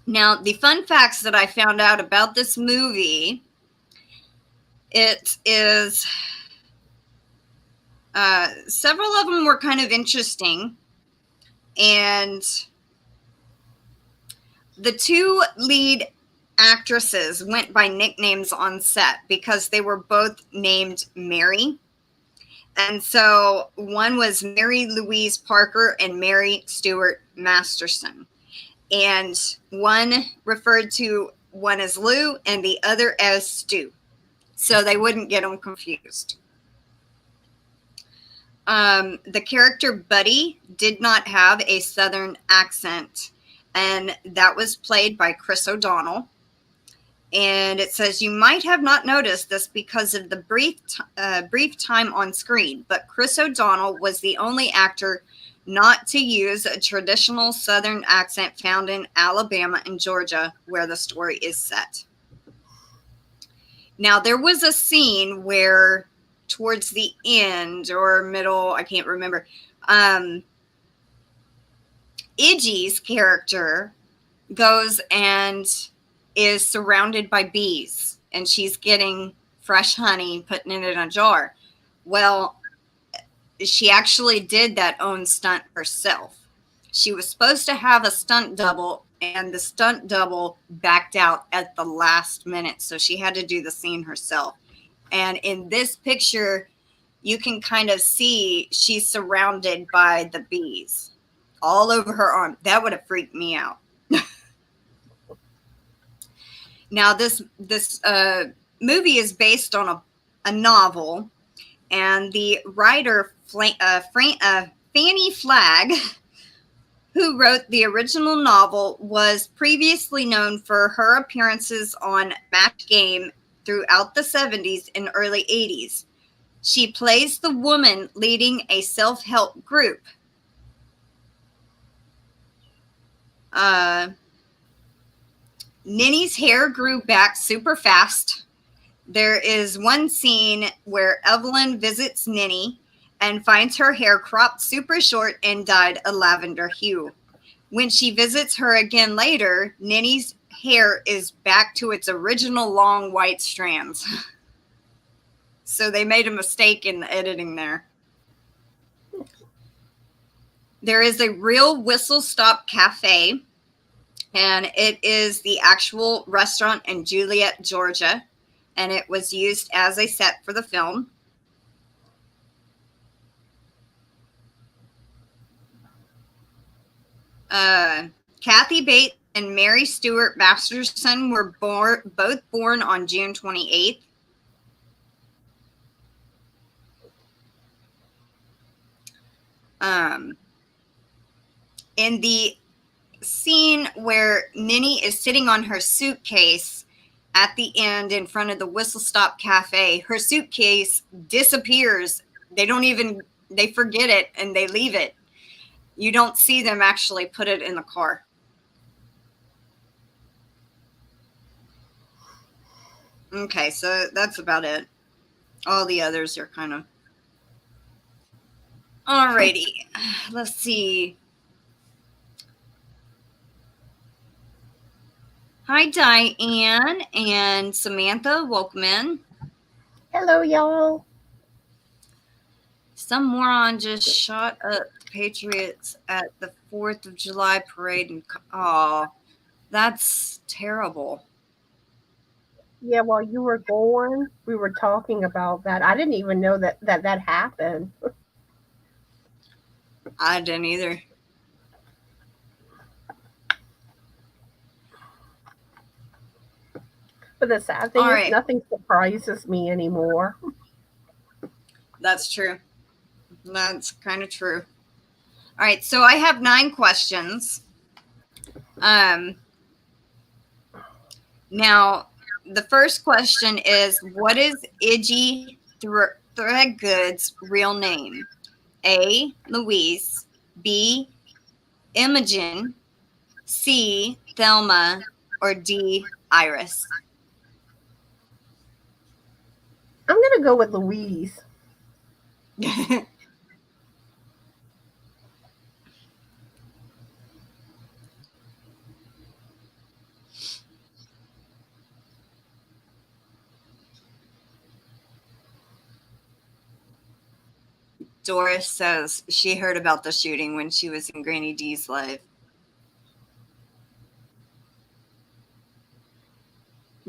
Now, the fun facts that I found out about this movie, it is, several of them were kind of interesting. And the 2 lead actresses went by nicknames on set because they were both named Mary. And so one was Mary Louise Parker and Mary Stuart Masterson. And one referred to one as Lou and the other as Stu. So they wouldn't get them confused. The character Buddy did not have a Southern accent. And that was played by Chris O'Donnell. And it says, you might have not noticed this because of the brief time on screen, but Chris O'Donnell was the only actor not to use a traditional Southern accent found in Alabama and Georgia, where the story is set. Now, there was a scene where towards the end or middle, I can't remember, Iggy's character goes and is surrounded by bees, and she's getting fresh honey, putting it in a jar. Well, she actually did that own stunt herself. She was supposed to have a stunt double, and the stunt double backed out at the last minute, so she had to do the scene herself. And in this picture, you can kind of see she's surrounded by the bees all over her arm. That would have freaked me out. Now, this movie is based on a novel, and the writer Fannie Flagg, who wrote the original novel, was previously known for her appearances on Match Game throughout the 70s and early 80s. She plays the woman leading a self-help group. Ninny's hair grew back super fast. There is one scene where Evelyn visits Ninny and finds her hair cropped super short and dyed a lavender hue. When she visits her again later, Ninny's hair is back to its original long white strands. So they made a mistake in the editing there. There is a real Whistle Stop Cafe, and it is the actual restaurant in Juliet, Georgia, and it was used as a set for the film. Kathy Bates and Mary Stuart Masterson were both born on June 28th. In the scene where Ninny is sitting on her suitcase at the end in front of the Whistle Stop Cafe, her suitcase disappears. They forget it and they leave it. You don't see them actually put it in the car. Okay, so that's about it. All the others are kind of... Alrighty, let's see. Hi, Diane and Samantha. Welcome in. Hello, y'all. Some moron just shot up the Patriots at the 4th of July parade. And that's terrible. Yeah, while you were gone, we were talking about that. I didn't even know that happened. I didn't either. But the sad thing is, nothing surprises me anymore. That's true. That's kind of true. All right, so I have 9 questions. Now, the first question is, what is Iggy Threadgood's real name? A, Louise, B, Imogen, C, Thelma, or D, Iris? I'm going to go with Louise. Doris says she heard about the shooting when she was in Granny D's live.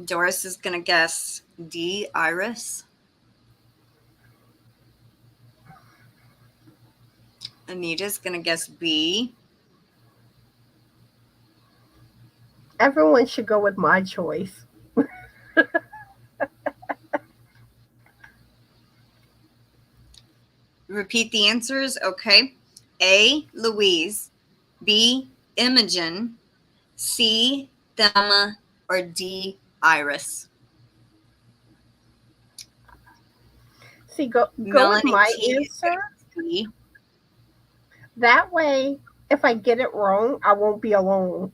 Doris is going to guess D, Iris. Anita's going to guess B. Everyone should go with my choice. Repeat the answers. Okay. A, Louise. B, Imogen. C, Thelma. Or D, Iris. See, go with my answer. That way, if I get it wrong, I won't be alone.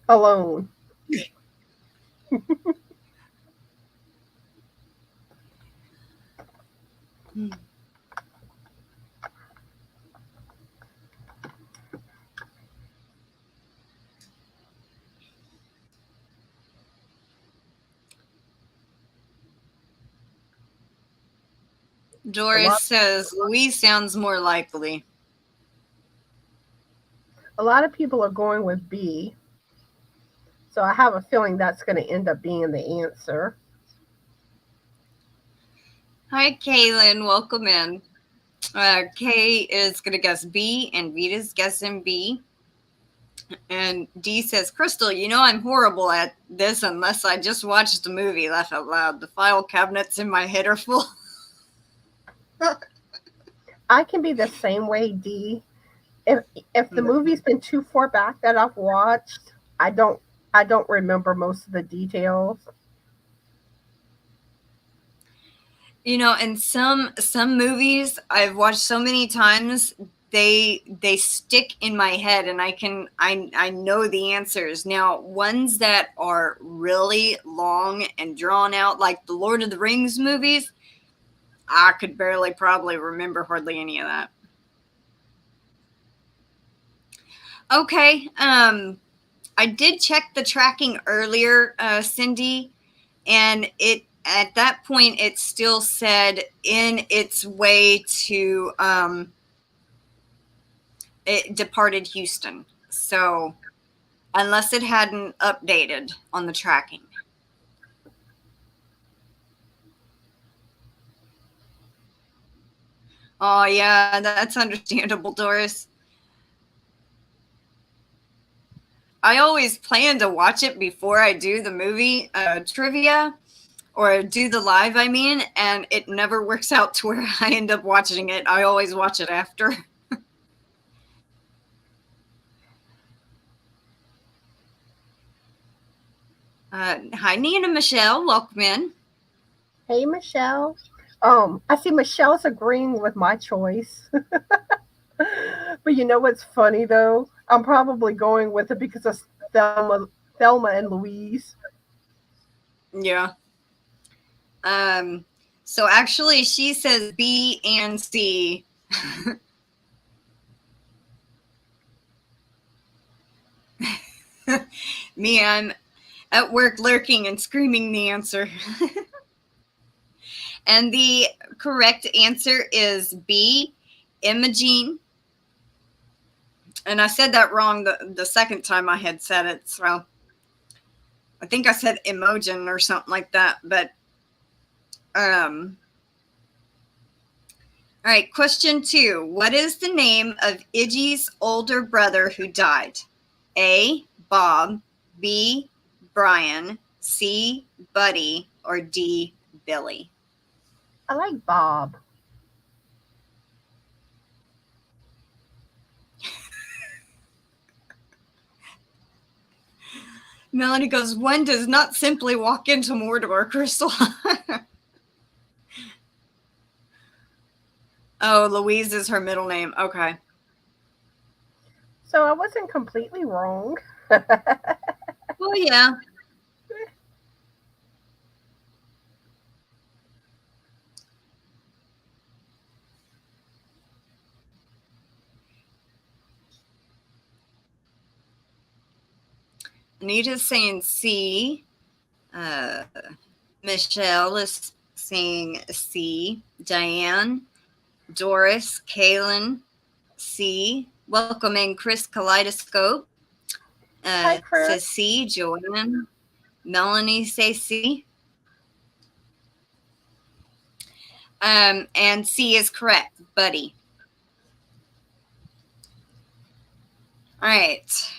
Doris says Louise sounds more likely. A lot of people are going with B. So I have a feeling that's going to end up being the answer. Hi, Kaylin. Welcome in. Kay is going to guess B, and Vita's guessing B. And D says, Crystal, you know I'm horrible at this unless I just watched the movie. Laugh out loud. The file cabinets in my head are full. I can be the same way, D. If the movie's been too far back that I've watched, I don't remember most of the details. You know, and some movies I've watched so many times, they stick in my head, and I know the answers. Now, ones that are really long and drawn out, like the Lord of the Rings movies, I could barely probably remember hardly any of that. Okay, I did check the tracking earlier, Cindy, and it at that point it still said in its way to it departed Houston. So unless it hadn't updated on the tracking. Oh yeah, that's understandable, Doris. I always plan to watch it before I do the movie trivia or do the live, I mean, and it never works out to where I end up watching it. I always watch it after. Hi, Nina Michelle. Welcome in. Hey, Michelle. I see Michelle's agreeing with my choice. But you know what's funny though? I'm probably going with it because of Thelma and Louise. Yeah. So actually, she says B and C. Me, I'm at work lurking and screaming the answer. And the correct answer is B, Imogene. And I said that wrong the second time I had said it. So I think I said Imogen or something like that. But all right, question 2. What is the name of Iggy's older brother who died? A, Bob, B, Brian, C, Buddy, or D, Billy? I like Bob. Melanie goes, one does not simply walk into Mordor, Crystal. Oh, Louise is her middle name. Okay. So I wasn't completely wrong. Well, yeah. Anita's saying C. Uh, Michelle is saying C. Diane, Doris, Kaylin, C. Welcome in Chris Kaleidoscope. Hi, Chris. Says C. Joanne. Melanie says C. And C is correct, Buddy. All right.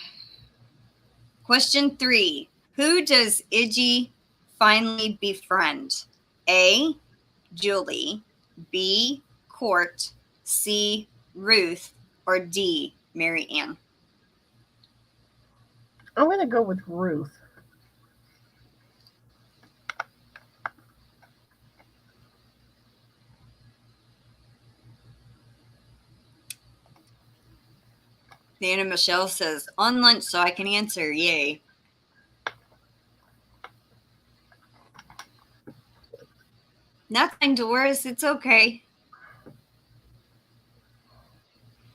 Question 3. Who does Iggy finally befriend? A, Julie, B, Court, C, Ruth, or D, Mary Ann? I'm going to go with Ruth. Nana Michelle says, on lunch so I can answer. Yay. Nothing, Doris. It's okay.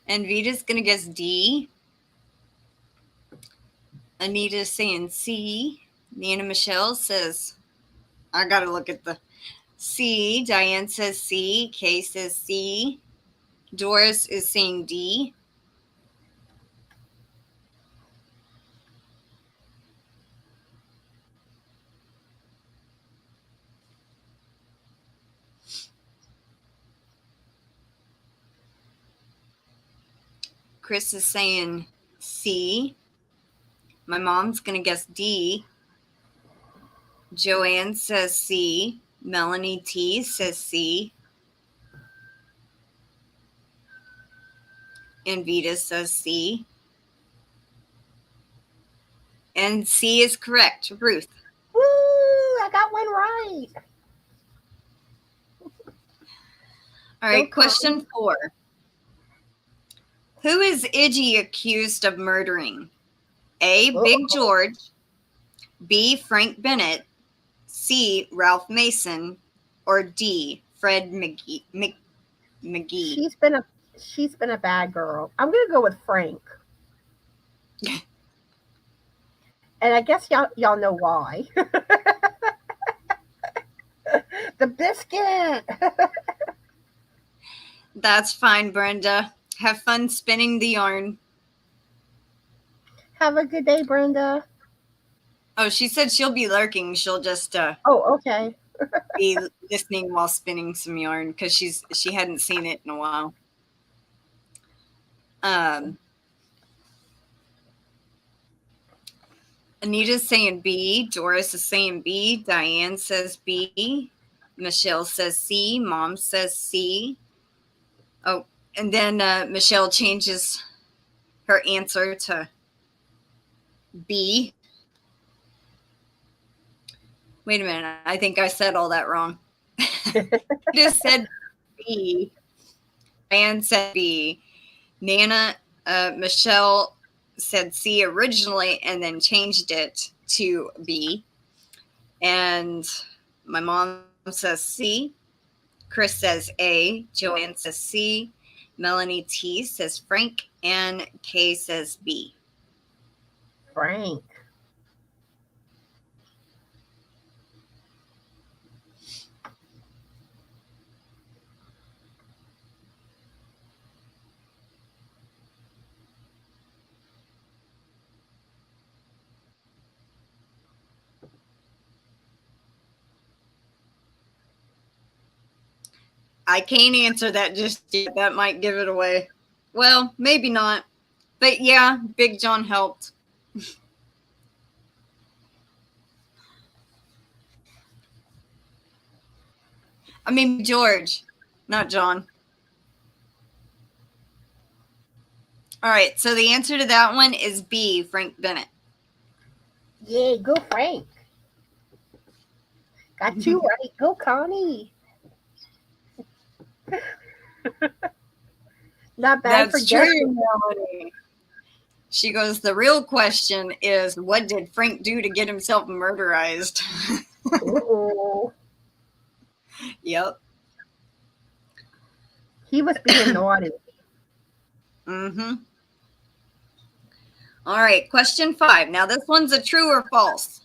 And Vita's going to guess D. Anita's saying C. Nana Michelle says, I got to look at the C. Diane says C. Kay says C. Doris is saying D. Chris is saying C. My mom's going to guess D. Joanne says C. Melanie T says C. And Vita says C. And C is correct. Ruth. Woo! I got one right. All right, Go, question 4. Who is Iggy accused of murdering? A. Big George. B. Frank Bennett. C. Ralph Mason. Or D. Fred McGee. She's been a bad girl. I'm gonna go with Frank. And I guess y'all know why. The biscuit. That's fine, Brenda. Have fun spinning the yarn. Have a good day, Brenda. Oh, she said she'll be lurking. She'll just Oh, okay. be listening while spinning some yarn because she hadn't seen it in a while. Anita's saying B. Doris is saying B. Diane says B. Michelle says C. Mom says C. Oh, and then Michelle changes her answer to B. Wait a minute. I think I said all that wrong. I just said B. Diane said B. Nana, Michelle said C originally and then changed it to B. And my mom says C. Chris says A. Joanne says C. Melanie T says Frank. And Kay says B. Frank. I can't answer that just yet. That might give it away. Well, maybe not. But yeah, Big John helped. I mean, George, not John. All right, so the answer to that one is B, Frank Bennett. Yeah, go Frank. Got two right. Go Connie. Not bad. That's true, Melanie. She goes, the real question is, what did Frank do to get himself murderized? Uh-oh. Yep. He was being naughty. Mm-hmm. All right, question 5. Now, this one's a true or false.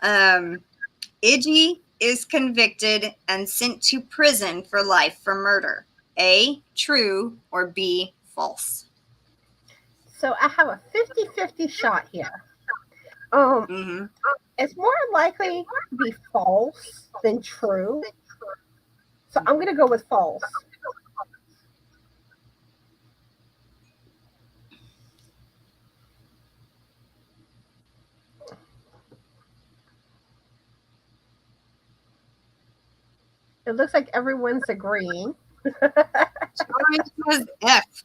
Iggy is convicted and sent to prison for life for murder. A, true, or B, false? So I have a 50-50 shot here. It's more likely to be false than true. So I'm going to go with false. It looks like everyone's agreeing. Mine says F.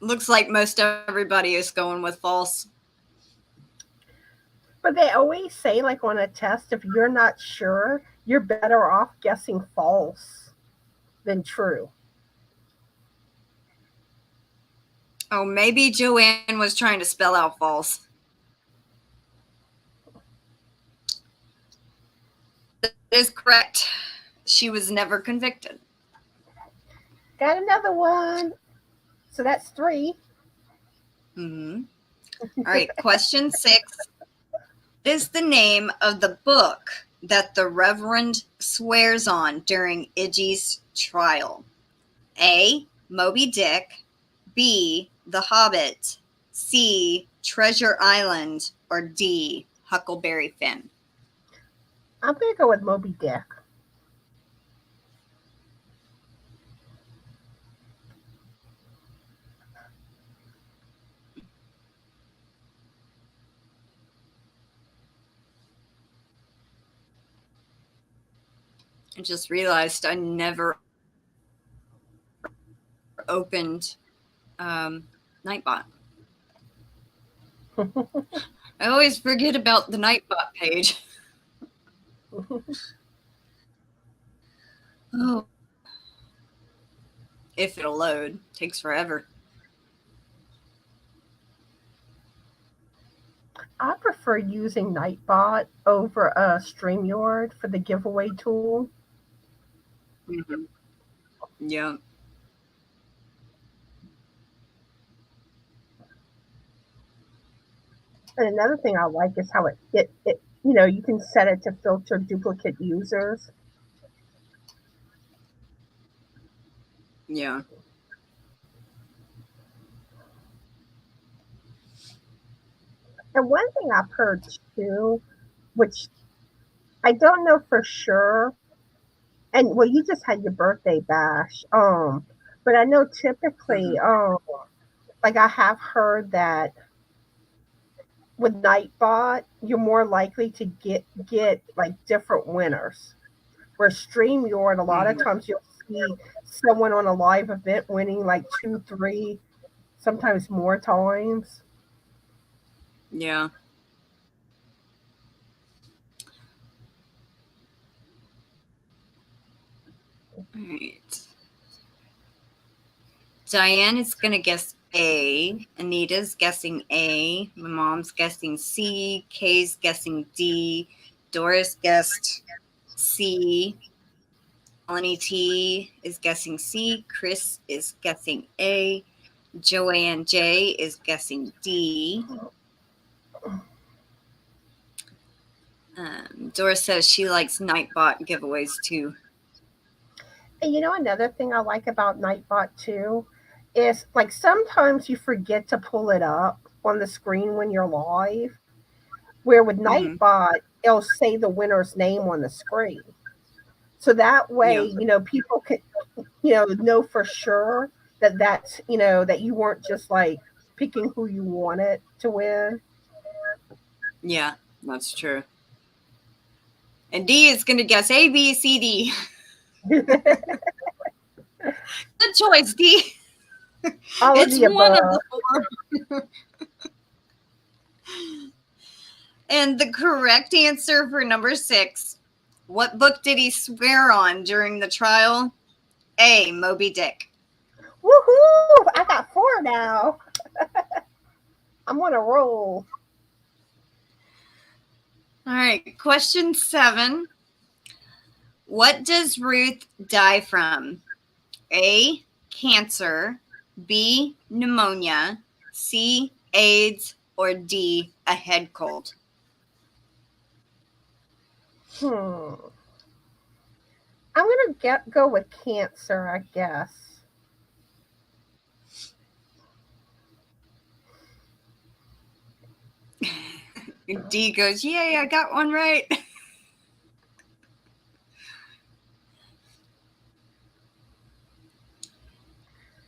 Looks like most everybody is going with false. But they always say, like on a test, if you're not sure, you're better off guessing false than true. Oh, maybe Joanne was trying to spell out false. That is correct. She was never convicted. Got another one. So that's 3. Mm-hmm. All right, question 6. What is the name of the book that the Reverend swears on during Iggy's trial? A, Moby Dick. B, The Hobbit. C, Treasure Island. Or D, Huckleberry Finn? I'm going to go with Moby Dick. I just realized I never opened Nightbot. I always forget about the Nightbot page. Oh, if it'll load, takes forever. I prefer using Nightbot over StreamYard for the giveaway tool. Mm-hmm. Yeah. And another thing I like is how it you know, you can set it to filter duplicate users. Yeah. And one thing I've heard too, which I don't know for sure, and well, you just had your birthday bash, but I know typically, Mm-hmm. like I have heard that with Nightbot, you're more likely to get like different winners. Where StreamYard, a lot of Mm-hmm. times you'll see someone on a live event winning like two, three, sometimes more times. Yeah. All right. Diane is going to guess A. Anita's guessing A. My mom's guessing C. Kay's guessing D. Doris guessed C. Melanie T is guessing C. Chris is guessing A. Joanne J is guessing D. Doris says she likes Nightbot giveaways too. And you know, another thing I like about Nightbot too is like sometimes you forget to pull it up on the screen when you're live. Where with Mm-hmm. Nightbot, it'll say the winner's name on the screen. So that way, Yeah. you know, people can, know for sure that that's, that you weren't just like picking who you wanted to win. Yeah, that's true. And D is going to guess A, B, C, D. Good choice, D. All of It's the one of above. the four. And the correct answer for number 6. What book did he swear on during the trial? A. Moby Dick. Woohoo! I got 4 now. I'm on a roll. All right, question 7. What does Ruth die from? A. Cancer. B. Pneumonia. C. AIDS. Or D. A head cold. I'm gonna go with cancer, I guess. D goes, yay, I got one right.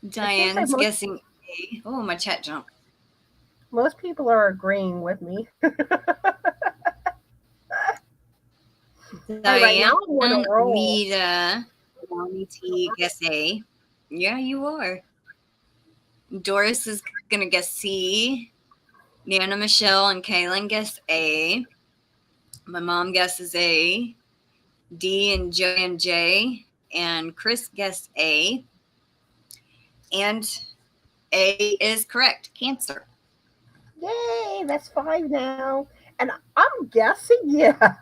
Diane's guessing A. Oh, my chat jumped. Most people are agreeing with me. Hey, right now I'm on Diane, a roll. Nita, Lonnie T, guess A. Yeah, you are. Doris is going to guess C. Nana, Michelle, and Kaylin guess A. My mom guesses A. D and Joanne J. And Chris guessed A. And A is correct. Cancer. Yay, that's 5 now. And I'm guessing, yeah.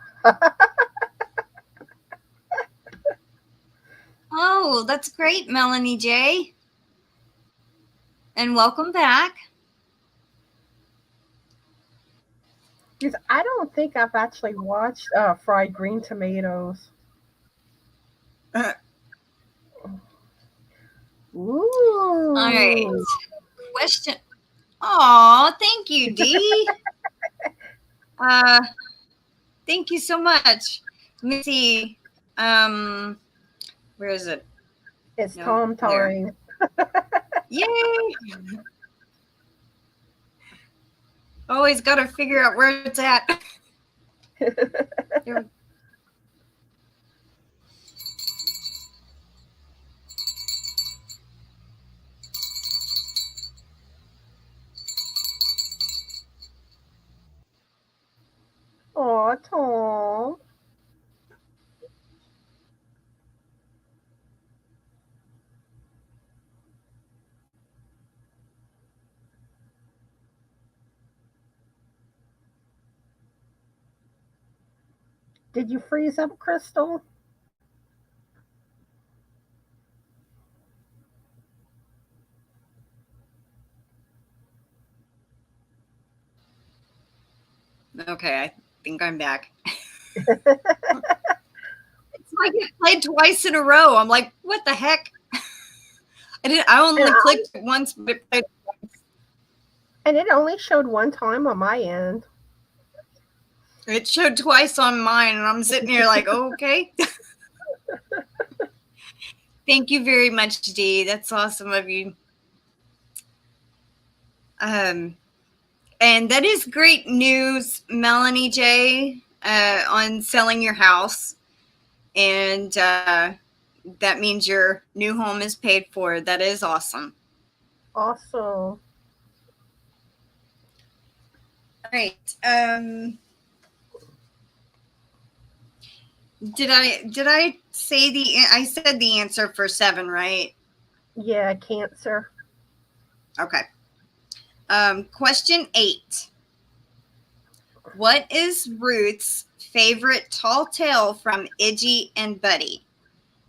Oh, that's great, Melanie J. And welcome back. Because I don't think I've actually watched Fried Green Tomatoes. Ooh. All right. Question. Oh, thank you, Dee. Thank you so much. Let me see. Where is it? It's No, Tom there. time. Yay! Always got to figure out where it's at. There. Aw, Tom. Did you freeze up, Crystal? Okay, I think I'm back. It's like it played twice in a row. I'm like, what the heck? I only clicked it once, but it played twice. And it only showed one time on my end. It showed twice on mine, and I'm sitting here like, oh, okay. Thank you very much, Dee. That's awesome of you. And that is great news, Melanie J, on selling your house. And that means your new home is paid for. That is awesome. Awesome. All right. Did I say I said the answer for 7, right? Yeah, Cancer. Okay. Question 8. What is Ruth's favorite tall tale from Idgy and Buddy?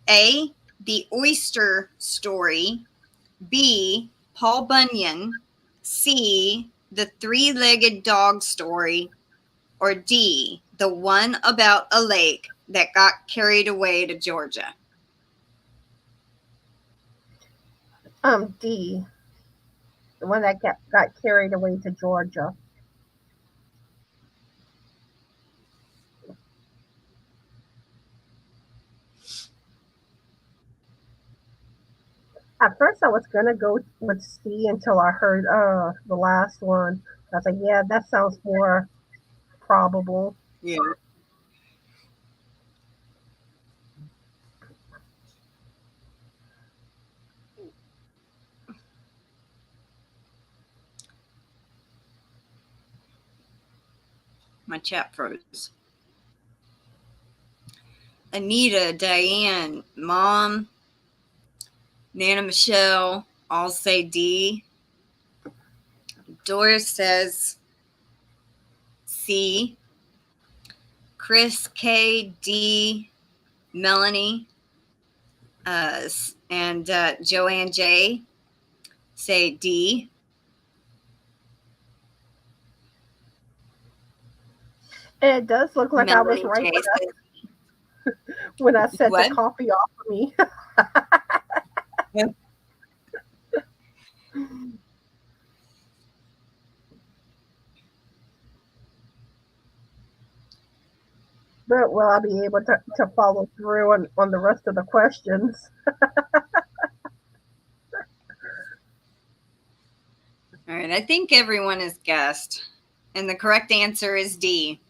A, The Oyster Story. B, Paul Bunyan. C, The Three-Legged Dog Story. Or D, the one about a lake that got carried away to Georgia? D. The one that got carried away to Georgia. At first, I was gonna go with C until I heard the last one. I was like, yeah, that sounds more probable. Yeah. My chat froze. Anita, Diane, Mom, Nana Michelle all say D. Doris says C. Chris, K, D, Melanie, and Joanne J say D. And it does look like Melanie I was right J says when I said what? the coffee off of me. But will I be able to follow through on the rest of the questions? All right, I think everyone has guessed. And the correct answer is D.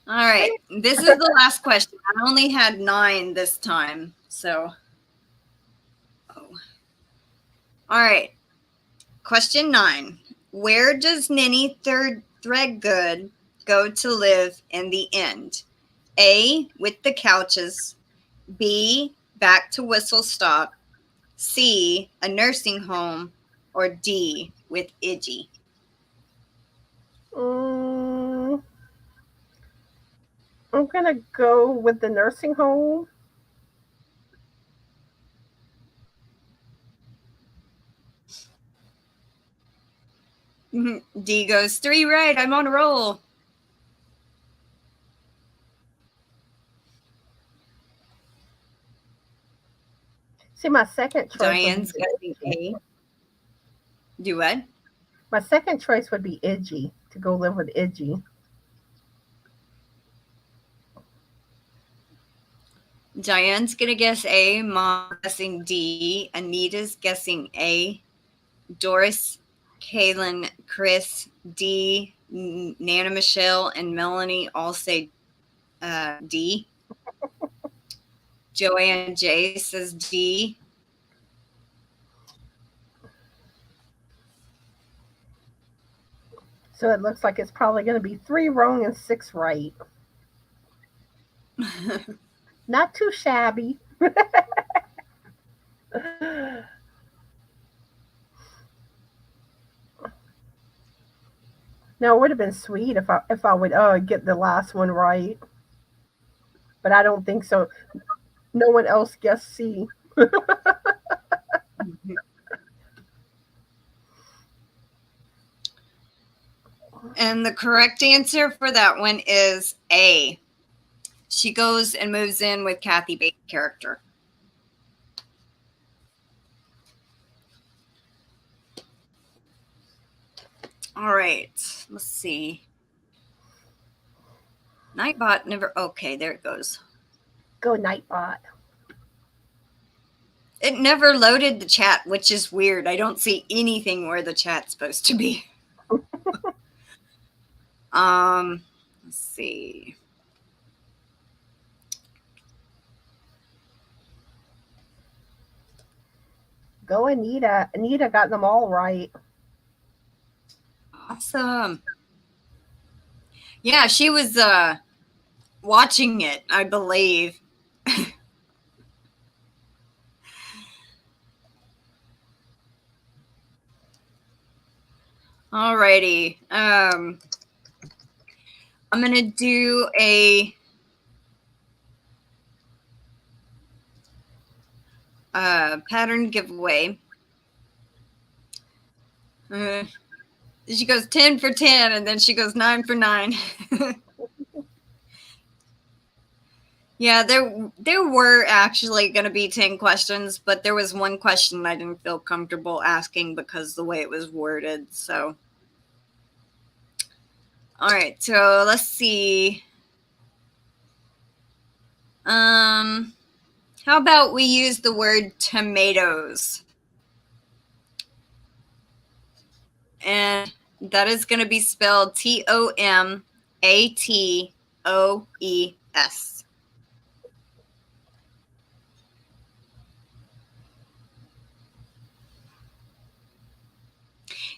All right, this is the last question. I only had 9 this time, so. Oh. All right, question 9. Where does Ninny Threadgood go to live in the end? A, with the couches. B, back to Whistle Stop. C, a nursing home. Or D, with Idgy. I'm gonna go with the nursing home. D goes 3 right. I'm on a roll. See, my second choice. Diane's guessing A. Do what? My second choice would be Idgy, to go live with Idgy. Diane's going to guess A. Mom guessing D. Anita's guessing A. Doris, Kaylin, Chris, D. Nana Michelle, and Melanie all say D. Joanne J says D. So it looks like it's probably going to be 3 wrong and 6 right. Not too shabby. Now it would have been sweet if I would get the last one right, but I don't think so. No one else guessed C. And the correct answer for that one is A. She goes and moves in with Kathy Bates' character. All right, let's see. Nightbot never. Okay, there it goes. Go Nightbot. It never loaded the chat, which is weird. I don't see anything where the chat's supposed to be. Let's see. Go Anita. Anita got them all right. Awesome. Yeah, she was watching it, I believe. Alrighty. I'm gonna do a pattern giveaway. She goes 10 for 10, and then she goes 9 for 9. Yeah, there were actually going to be 10 questions, but there was one question I didn't feel comfortable asking because the way it was worded. So, all right. So let's see. How about we use the word tomatoes? And that is going to be spelled Tomates.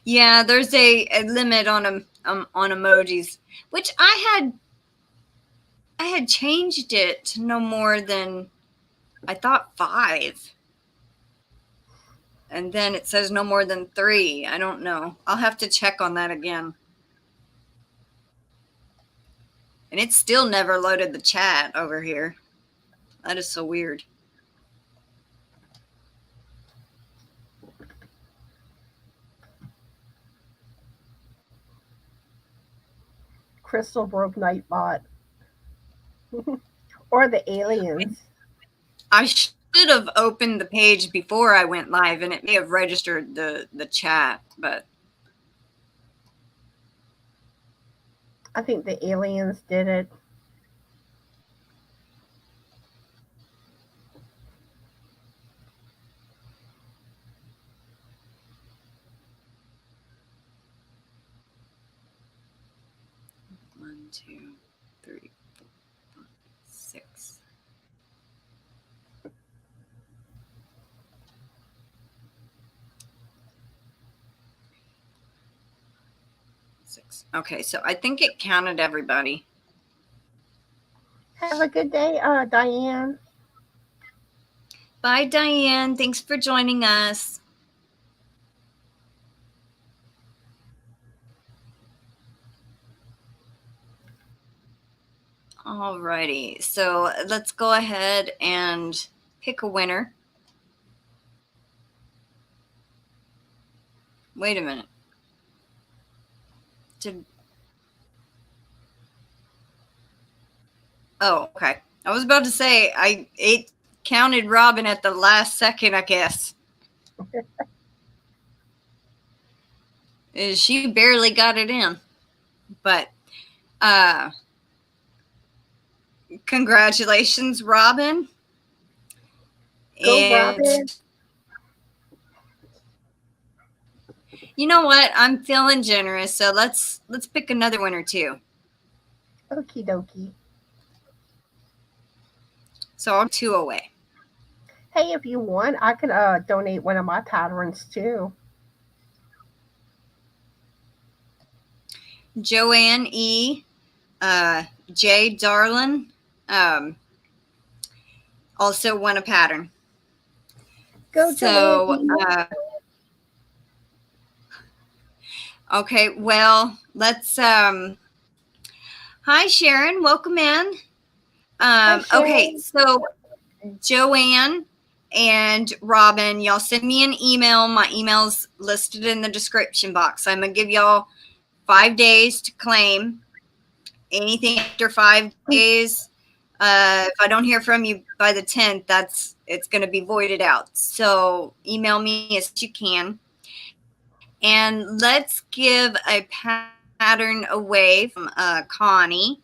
Yeah, there's a limit on emojis, which I had changed it to no more than, I thought, 5. And then it says no more than 3. I don't know. I'll have to check on that again. And it still never loaded the chat over here. That is so weird. Crystal broke Nightbot. Or the aliens. I should have opened the page before I went live, and it may have registered the chat, but I think the aliens did it. One, 2, 3, 4, 5, 6. Okay, so I think it counted everybody. Have a good day, Diane. Bye, Diane. Thanks for joining us. Alrighty, so let's go ahead and pick a winner. Wait a minute. Oh, okay. I was about to say it counted Robin at the last second, I guess. She barely got it in. But congratulations, Robin. Go, And Robin. you know what? I'm feeling generous, so let's pick another one or two. Okie dokie. So I'm 2 away. Hey, if you want, I can donate one of my patterns too. Joanne E. J. Darlin. Also won a pattern. Go, So, Joanne. okay, well, let's hi Sharon, welcome in. Okay, Sharon. so Joanne and Robin, y'all send me an email. My email's listed in the description box. I'm gonna give y'all 5 days to claim. Anything after 5 days, if I don't hear from you by the 10th, it's going to be voided out. So email me as you can. And let's give a pattern away from Connie.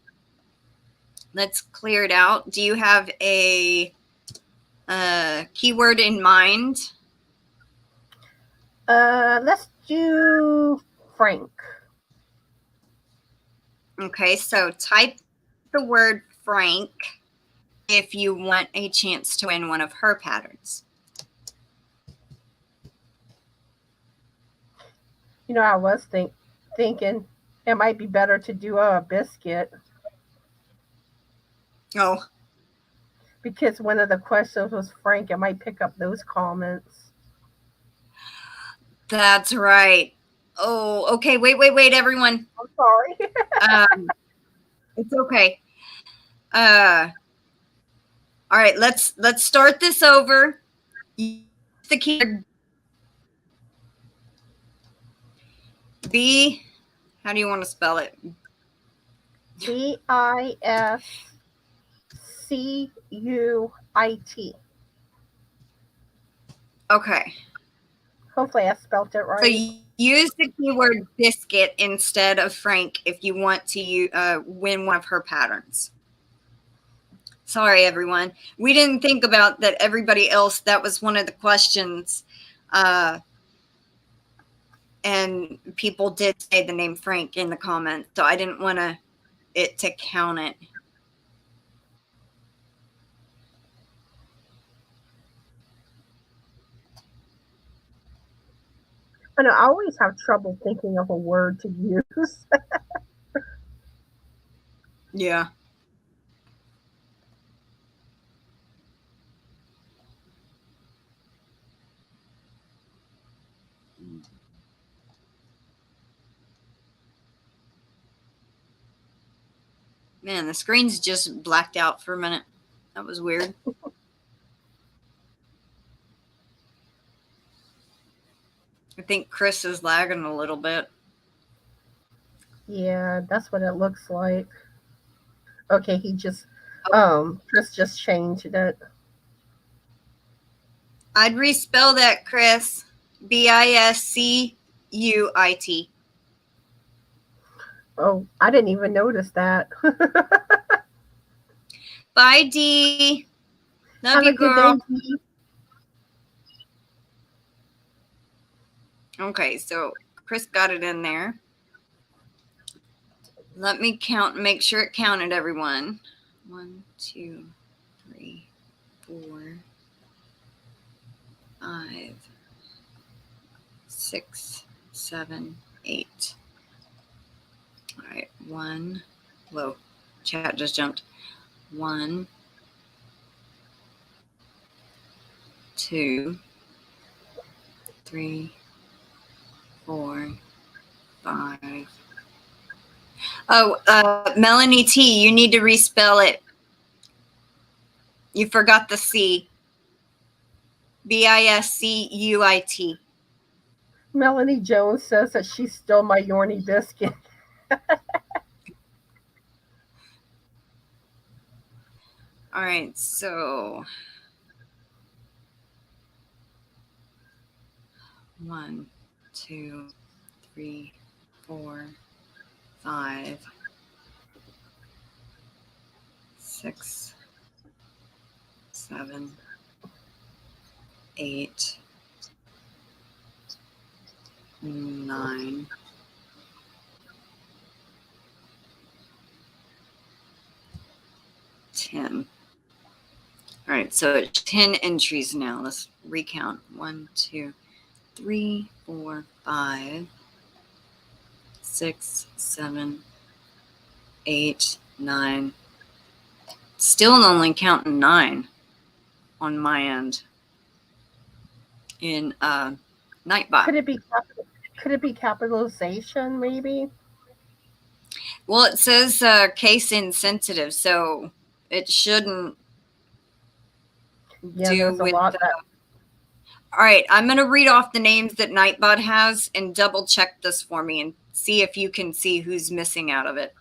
Let's clear it out. Do you have a keyword in mind? Let's do Frank. Okay, so type the word Frank if you want a chance to win one of her patterns. You know, I was thinking it might be better to do a biscuit Oh, because one of the questions was Frank. It might pick up those comments. that's right. Oh, okay. Wait, everyone. I'm sorry. It's okay. All right. Let's start this over. Use the keyword B. How do you want to spell it? BISCUIT. Okay. Hopefully, I spelled it So right. use the keyword biscuit instead of Frank if you want to win one of her patterns. Sorry, everyone. We didn't think about that. Everybody else, that was one of the questions. And people did say the name Frank in the comments, so I didn't want it to count it. I know I always have trouble thinking of a word to use. Yeah. Man, the screen's just blacked out for a minute. That was weird. I think Chris is lagging a little bit. Yeah, that's what it looks like. Okay, Chris just changed it. I'd respell that, Chris. BISCUIT. Oh, I didn't even notice that. Bye, D. Love Have you, a good girl. day, Dee. Okay, so Chris got it in there. Let me count and make sure it counted, everyone. 1, 2, 3, 4, 5, 6, 7, 8. All right, 1. Whoa, chat just jumped. 1, 2, 3, 4, 5. Oh, Melanie T, you need to respell it. You forgot the C. BISCUIT. Melanie Jones says that she stole my Yarny biscuit. All right, so 1, 2, 3, 4, 5, 6, 7, 8, 9, 10. All right, so it's 10 entries now. Let's recount. 1, 2, 3, 4, 5, 6, 7, 8, 9. Still only counting 9 on my end in Nightbot. Could it be capitalization, maybe? Well, it says case insensitive, so it shouldn't Yeah, do there's a with lot the... that. All right, I'm going to read off the names that Nightbot has and double check this for me and see if you can see who's missing out of it.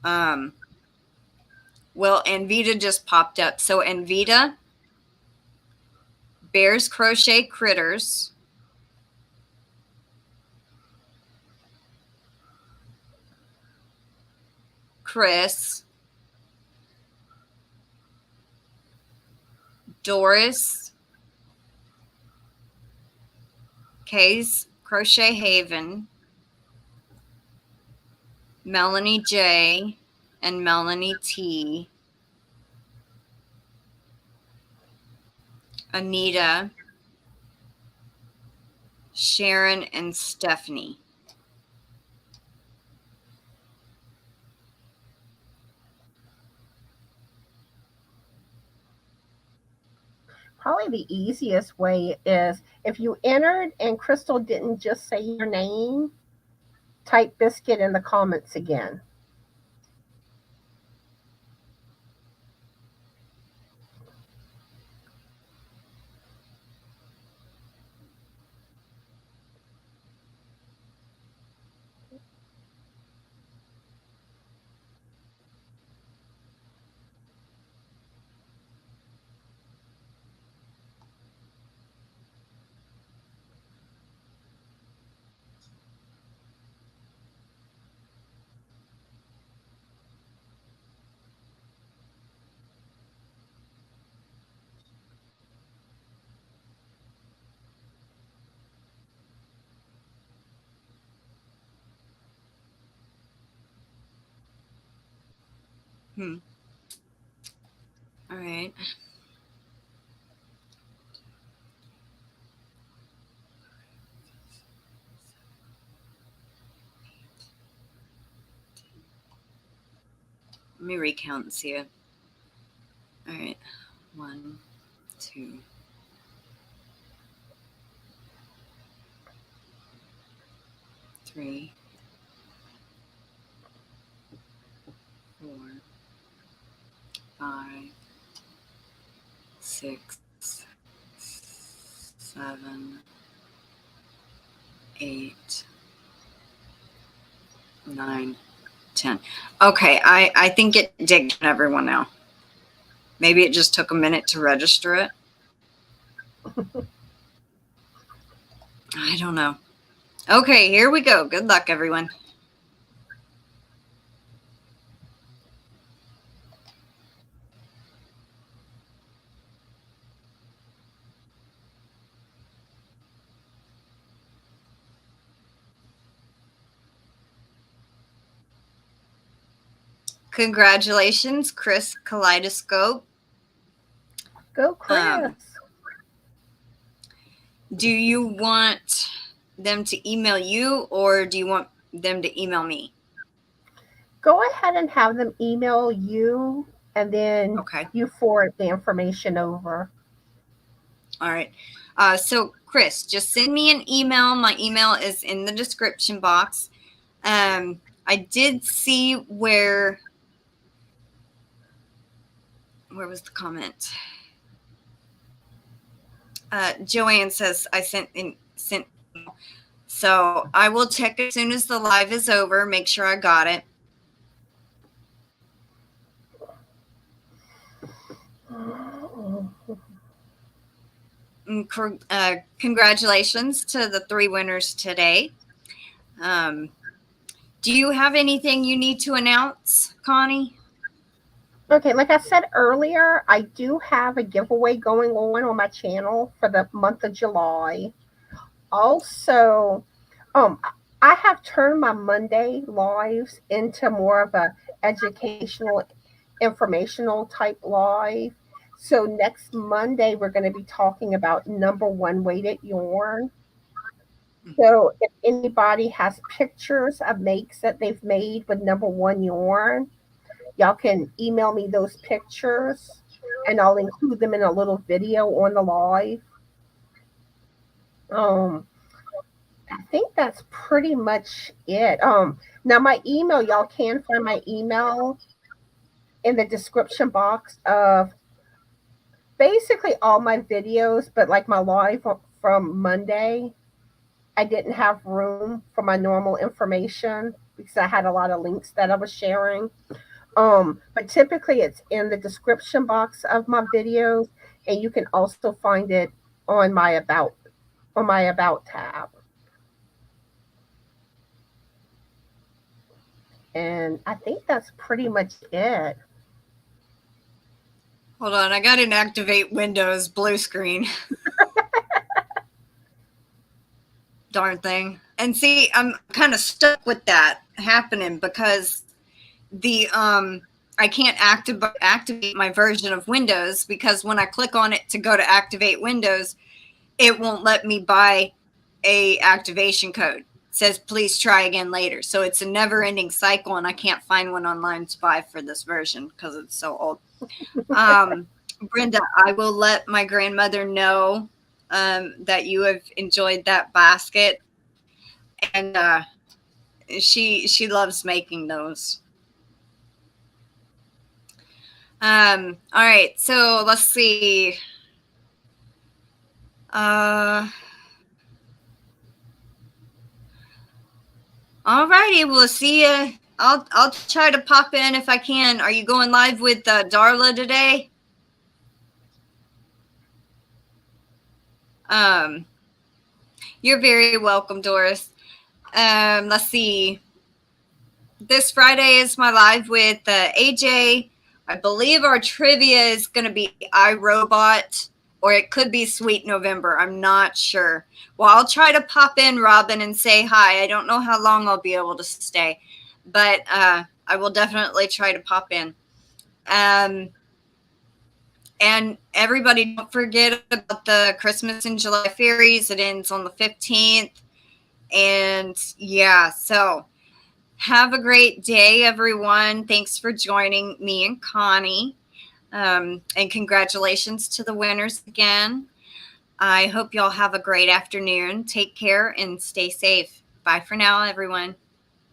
Well, Anvita just popped up. So Anvita, Bears Crochet Critters, Chris, Doris, Kay's Crochet Haven, Melanie J, and Melanie T, Anita, Sharon, and Stephanie. Probably the easiest way is if you entered and Crystal didn't just say your name, type biscuit in the comments again. All right. Let me recount and see it. All right. 1, 2, 3, 4, 5, 6, 7, 8, 9, 10. Okay, I think it did count everyone now. Maybe it just took a minute to register it. I don't know. Okay, here we go. Good luck, everyone. Congratulations, Chris Kaleidoscope. Go, Chris. Do you want them to email you or do you want them to email me? Go ahead and have them email you, and then you forward the information over. All right. So, Chris, just send me an email. My email is in the description box. I did see where was the comment? Joanne says I sent. So I will check as soon as the live is over. Make sure I got it. Congratulations to the 3 winners today. Do you have anything you need to announce, Connie? Okay, like I said earlier, I do have a giveaway going on my channel for the month of July. Also, um, I have turned my Monday lives into more of a educational, informational type live. So next Monday, we're going to be talking about number one weighted yarn. So if anybody has pictures of makes that they've made with number one yarn, y'all can email me those pictures and I'll include them in a little video on the live. Um, I think that's pretty much it. Now my email, y'all can find my email in the description box of basically all my videos, but like my live from Monday, I didn't have room for my normal information because I had a lot of links that I was sharing. But typically it's in the description box of my videos, and you can also find it on my about tab. And I think that's pretty much it. Hold on, I got an activate Windows blue screen. Darn thing. And see, I'm kind of stuck with that happening because the I can't activate my version of Windows because when I click on it to go to activate Windows, it won't let me buy a activation code. It says please try again later. So it's a never-ending cycle, and I can't find one online to buy for this version because it's so old. Brenda, I will let my grandmother know that you have enjoyed that basket, and she loves making those. All right, so let's see. All righty, we'll see you. I'll try to pop in if I can. Are you going live with Darla today? You're very welcome, Doris. Let's see. This Friday is my live with AJ. I believe our trivia is going to be iRobot, or it could be Sweet November. I'm not sure. Well, I'll try to pop in, Robin, and say hi. I don't know how long I'll be able to stay, but I will definitely try to pop in. And everybody, don't forget about the Christmas in July Fairies. It ends on the 15th. And yeah, so have a great day, everyone. Thanks for joining me and Connie. And congratulations to the winners again. I hope y'all have a great afternoon. Take care and stay safe. Bye for now, everyone.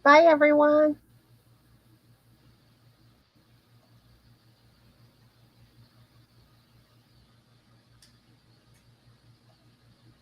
Bye, everyone.